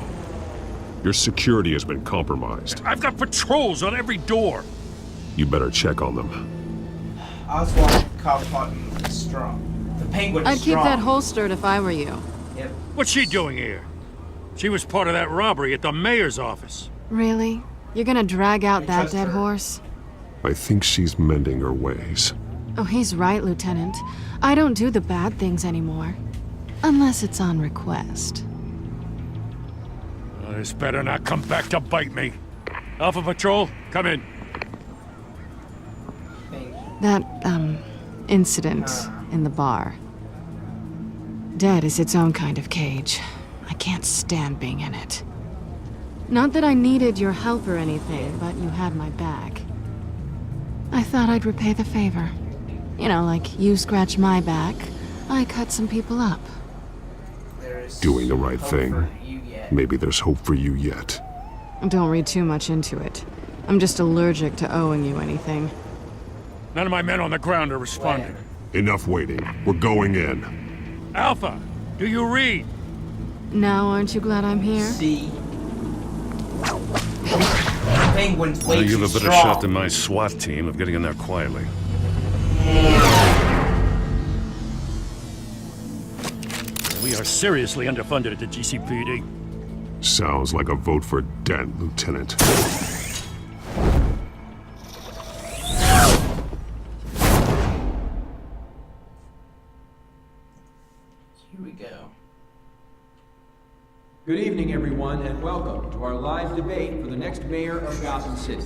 Your security has been compromised. I've got patrols on every door. You better check on them. Oswald Cobblepot is strong. The Penguin is I'd keep strong. that holstered if I were you. Yep. What's she doing here? She was part of that robbery at the mayor's office. Really? You're gonna drag out that trust dead her. horse? I think she's mending her ways. Oh, he's right, Lieutenant. I don't do the bad things anymore. Unless it's on request. Oh, this better not come back to bite me. Alpha Patrol, come in. That, incident in the bar. Dead is its own kind of cage. I can't stand being in it. Not that I needed your help or anything, but you had my back. I thought I'd repay the favor. You know, like you scratch my back, I cut some people up. Doing the right thing. Maybe there's hope for you yet. Don't read too much into it. I'm just allergic to owing you anything. None of my men on the ground are responding. Enough waiting. We're going in. Alpha, do you read? Now, aren't you glad I'm here? See? Penguin's way I'll give too a better strong. shot than my SWAT team of getting in there quietly. We are seriously underfunded at the GCPD. Sounds like a vote for Dent, Lieutenant. Here we go. Good evening, everyone, and welcome to our live debate for the next mayor of Gotham City.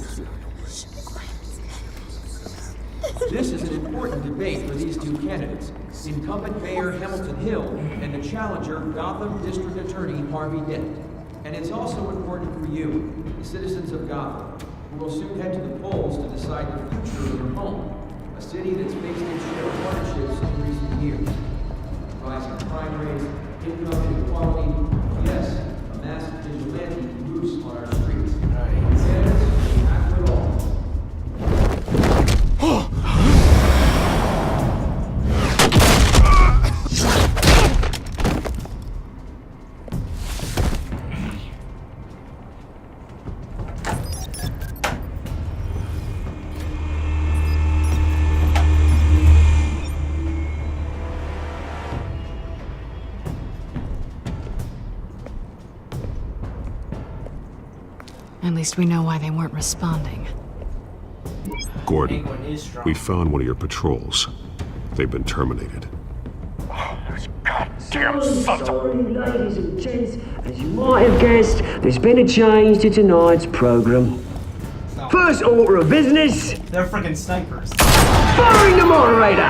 This is an important debate for these two candidates, incumbent Mayor Hamilton Hill and the challenger Gotham District Attorney Harvey Dent. And it's also important for you, the citizens of Gotham, who will soon head to the polls to decide the future of your home, a city that's faced its share of hardships in recent years. Rising crime rates, income inequality, yes, a massive vigilante loose on our streets. Candidates, after it all. At least we know why they weren't responding. Gordon, Penguin is strong. we found one of your patrols. They've been terminated. Damn sorry, ladies and gents. As you might have guessed, there's been a change to tonight's program. First order of business, They're freaking snipers. firing the moderator!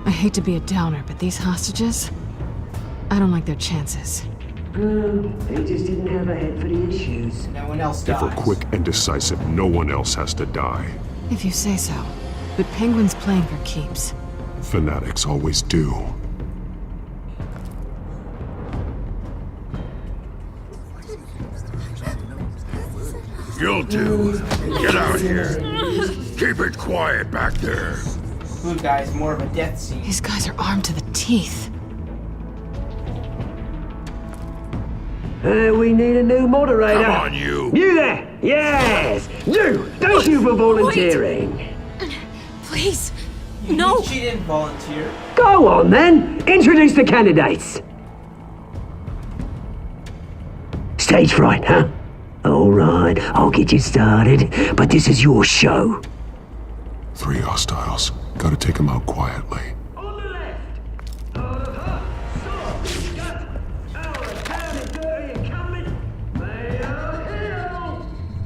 I hate to be a downer, but these hostages, I don't like their chances. They just didn't have a head for the issues. No one else If we're dies. quick and decisive, no one else has to die. If you say so. But Penguin's playing for keeps. Fanatics always do. You'll do. Get out here. Keep it quiet back there. Blue guy's more of a death scene. These guys are armed to the teeth. We need a new moderator. Come on, you. You there! Yes! You! Thank you for volunteering. Please, no. She didn't volunteer. Go on then! Introduce the candidates. Stage fright, huh? Alright, I'll get you started, but this is your show. 3 hostiles. Gotta take them out quietly.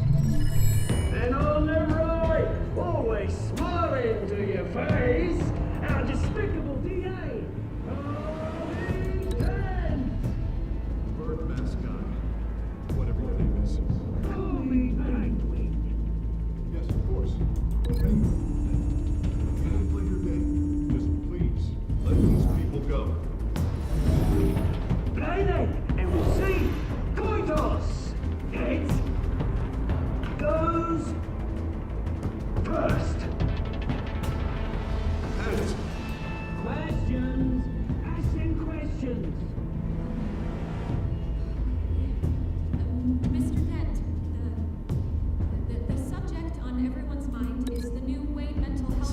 And on the right, always smiling to your face, our despicable DA, Harvey Dent. Bird mascot. Whatever your name is. Call me Penguin. Yes, of course. Okay. You play your game. Just please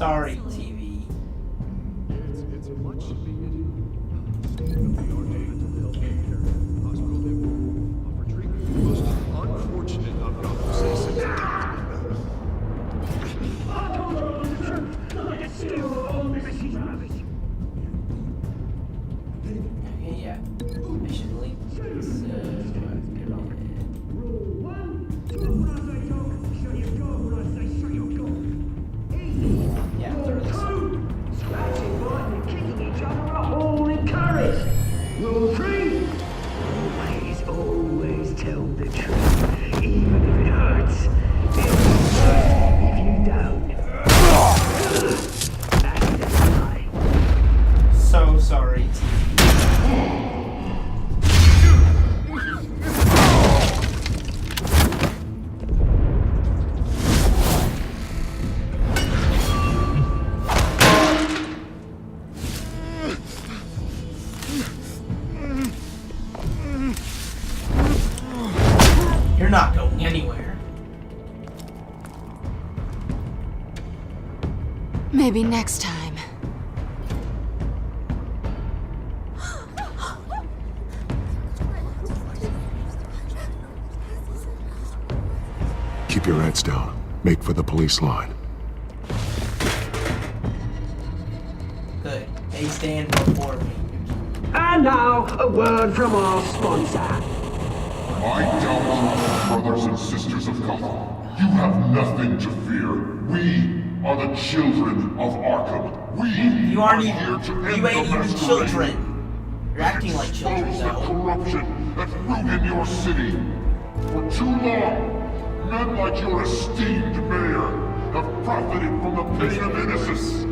sorry, TV. It's much most unfortunate of Gotham citizens. Okay, yeah. I should link this. Get on it. Yeah, throw this on. Scratching, biting, and kicking each other are all encouraged. Rule 3. Always tell the truth, even if it hurts. If you don't. That's the lie. So sorry, You're not going anywhere. Maybe next time. Keep your heads down. Make for the police line. Good. They stand before me. And now, a word from our sponsor. My doubtful brothers and sisters of Gotham, you have nothing to fear. We are the Children of Arkham. We You aren't are even. here to end You ain't the even masquerade. children. You're acting like children, Expose the though. corruption that ruined your city. For too long, men like your esteemed mayor have profited from the pain of innocence.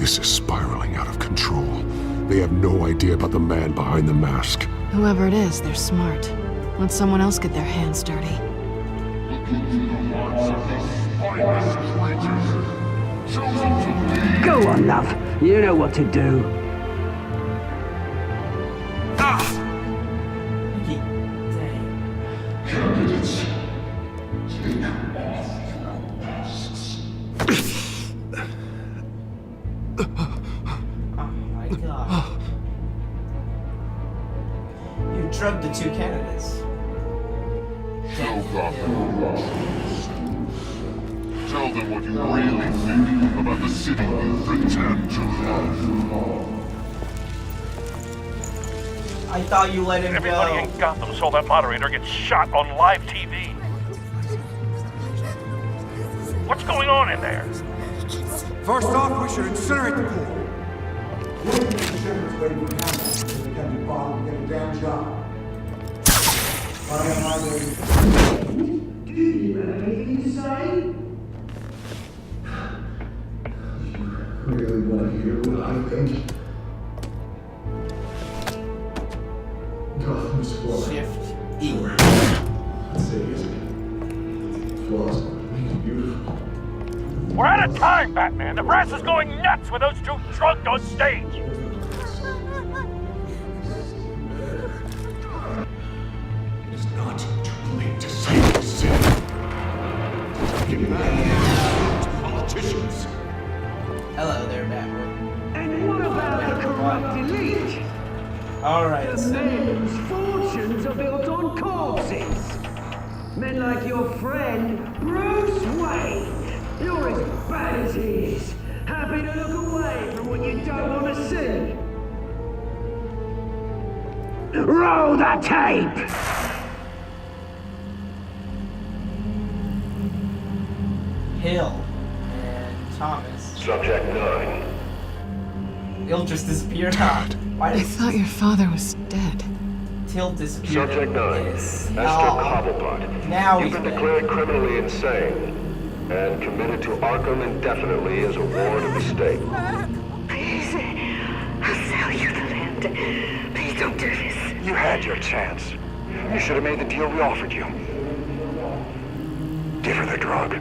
This is spiraling out of control. They have no idea about the man behind the mask. Whoever it is, they're smart. Let someone else get their hands dirty. Go on, love. You know what to do. Candidates, take off your masks. Oh my god. You drugged the two candidates. Show Gotham who you Tell them what you really think about the city you pretend to love. I thought you let him Everybody go. in Gotham saw that moderator get shot on live TV. What's going on in there? First off, we should incinerate the pool. Do you have anything to say? Really want to hear what I think? Gotham's flawed. Shift E. I'd say it's flaws make it beautiful. We're out of time, Batman. The press is going nuts with those two drunk on stage. It's not too late to save the city. Get back to politicians. Hello there, Batman. And what about the corrupt elite? Alright. The men's fortunes are built on corpses. Men like your friend, Bruce Wayne. You're as bad as he is. Happy to look away from what you don't want to see. Roll the tape! Hill and Thomas. Subject 9. Hill just disappeared. Why I did thought your father was dead. Till disappeared? Subject 9. Yes. Esther Oh. Cobblepot. Now You've he's been dead. declared criminally insane and committed to Arkham indefinitely as a ward of the state. Please, I'll sell you the land. Please don't do this. You had your chance. You should have made the deal we offered you. Give her the drug.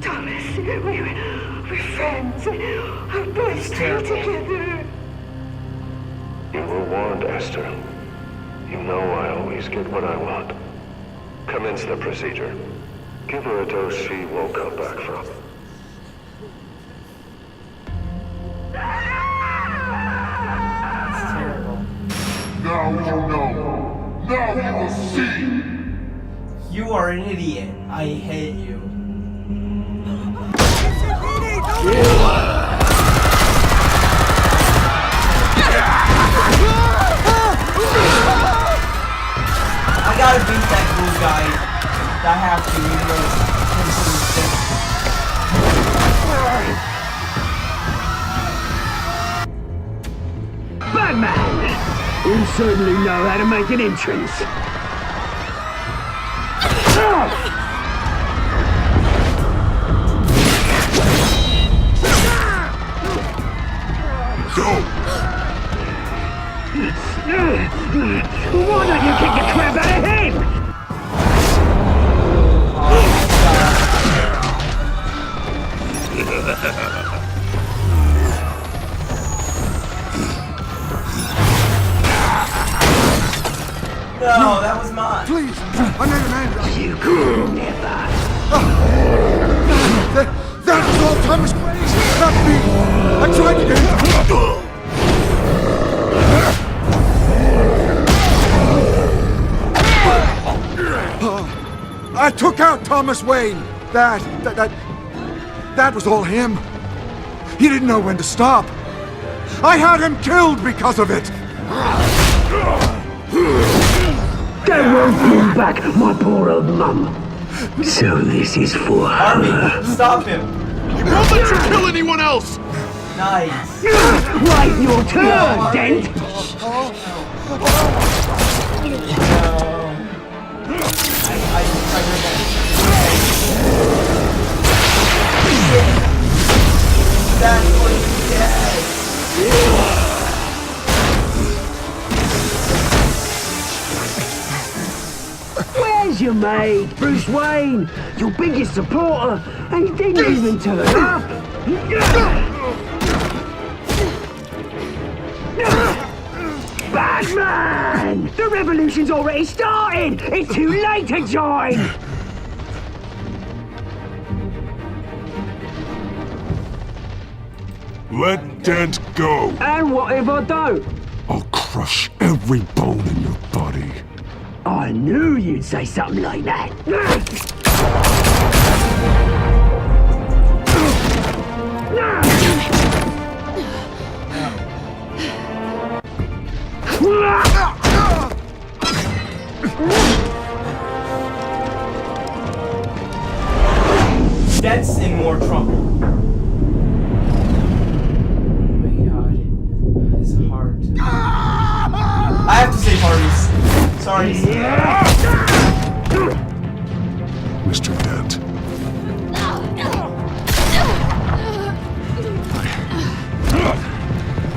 Thomas, we're friends. Our boys stay together. You were warned, Esther. You know I always get what I want. Commence the procedure. Give her a dose she won't come back from. You are an idiot. I hate you. I gotta beat that blue guy. I have to, even though it's Batman! You certainly know how to make an entrance. Go! Why don't you kick the crap out of him? No, that was mine. Please, another man. You could never. That was all Thomas Wayne's. Not me. I tried to get him. I took out Thomas Wayne. That was all him. He didn't know when to stop. I had him killed because of it. That won't bring back my poor old mum. So this is for Harvey, her. stop him. He won't let you kill anyone else! Nice. Wait your turn, Dent. That's what he said. Where's your mate, Bruce Wayne? Your biggest supporter, and he didn't even turn up. Batman! The revolution's already started! It's too late to join! Let Dent go! And what if I don't? I'll crush every bone in your body. I knew you'd say something like that. That's in more trouble. Oh my god. This is hard. I have to save Harvey's. Sorry. Mr. Dent.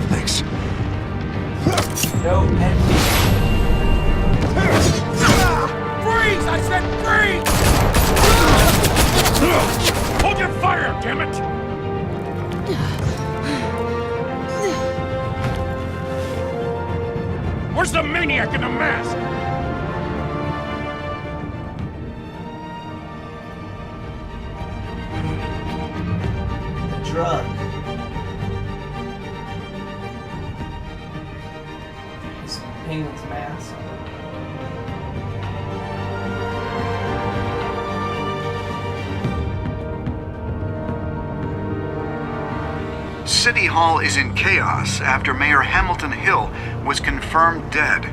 Thanks. No, enemy. Freeze! I said freeze! Hold your fire, damn it! Where's the maniac in the mask? The drug. This penguin's mask. City Hall is in chaos after Mayor Hamilton Hill was confirmed dead.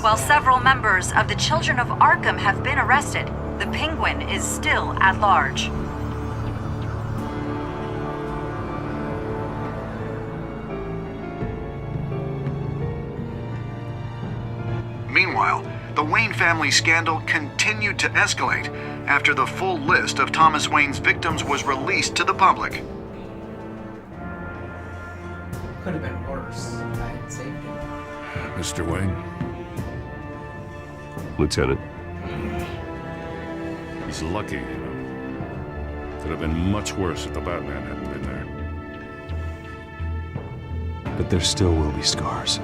While several members of the Children of Arkham have been arrested, the Penguin is still at large. Meanwhile, the Wayne family scandal continued to escalate after the full list of Thomas Wayne's victims was released to the public. Could have been worse. I had saved him. Mr. Wayne? Lieutenant. He's lucky, you know. Could have been much worse if the Batman hadn't been there. But there still will be scars.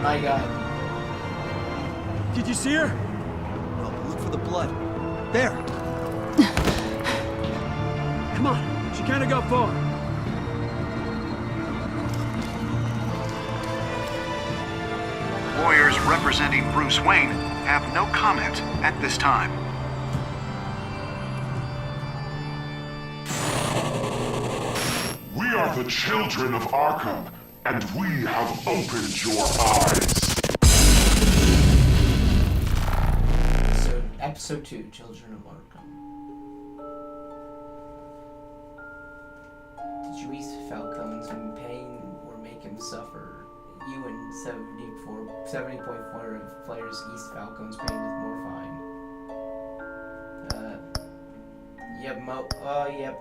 My god. Did you see her? No, look for the blood. There! Come on. She kinda got far. Lawyers representing Bruce Wayne have no comment at this time. We are the Children of Arkham, and we have opened your eyes. Episode 2, Children of Arkham. Did you ease Falcone's pain or make him suffer? You and 70.4 of players eased Falcone's pain with morphine. Yep, yep.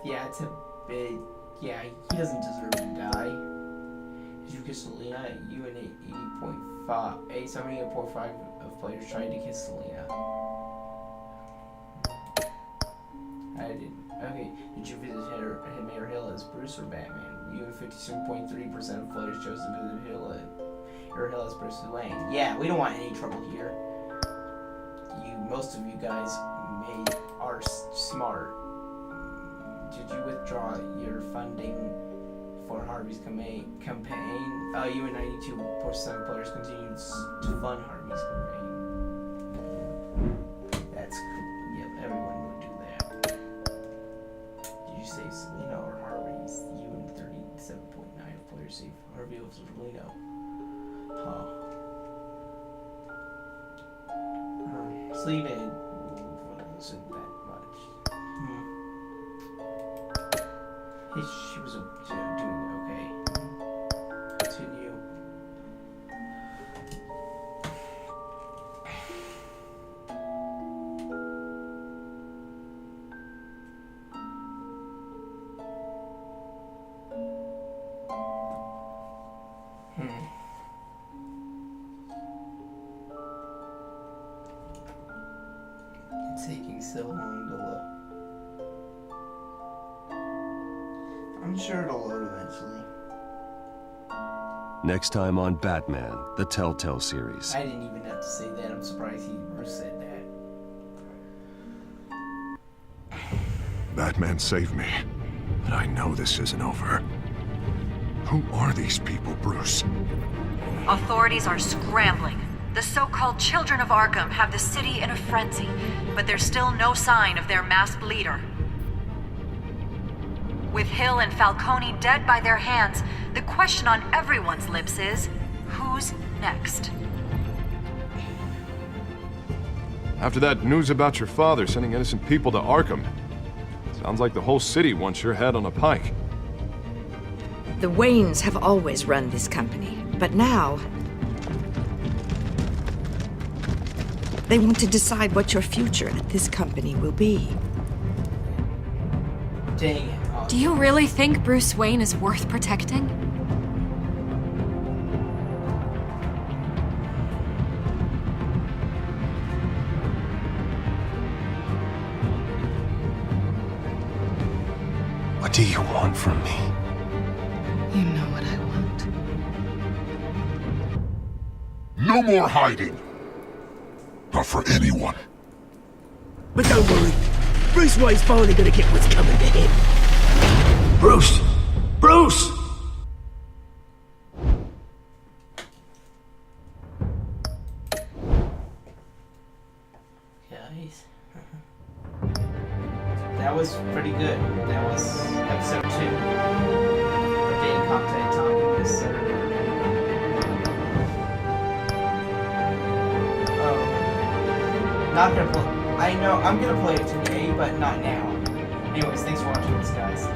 Yeah, it's a bit... Yeah, he doesn't deserve to die. Did you kiss Selena? You and 78.5 of players tried to kiss Selena. I didn't. Okay, did you visit Mayor Hill as Bruce or Batman? You and 57.3% of players chose to visit Mayor Hill as Bruce Wayne. Yeah, we don't want any trouble here. Most of you guys are smart. Did you withdraw your funding for Harvey's campaign? You and 92% of players continued to fund Harvey's campaign. That's cool. Yep, everyone would do that. Did you say Selena or Harvey's? You and 37.9 of players say Harvey or Selena. Huh. Sleep in. Wasn't that much. She was doing okay. Continue. It's taking so long to load. I'm sure it'll load eventually. Next time on Batman, the Telltale Series. I didn't even have to say that. I'm surprised Bruce said that. Batman saved me, but I know this isn't over. Who are these people, Bruce? Authorities are scrambling. The so-called Children of Arkham have the city in a frenzy, but there's still no sign of their masked leader. With Hill and Falcone dead by their hands, the question on everyone's lips is, who's next? After that news about your father sending innocent people to Arkham, sounds like the whole city wants your head on a pike. The Waynes have always run this company, but now they want to decide what your future at this company will be. Dang it. Do you really think Bruce Wayne is worth protecting? What do you want from me? You know what I want. No more hiding. Not for anyone. But don't worry. Bruce Wayne's finally gonna get what's coming to him. Bruce! Bruce! Guys. That was pretty good. That was episode 2. We're getting content talking this server. Oh. Not gonna play. I know, I'm gonna play it today, but not now. Anyways, thanks for watching this, guys.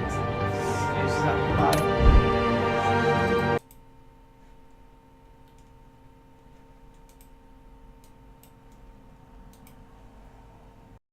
Bye.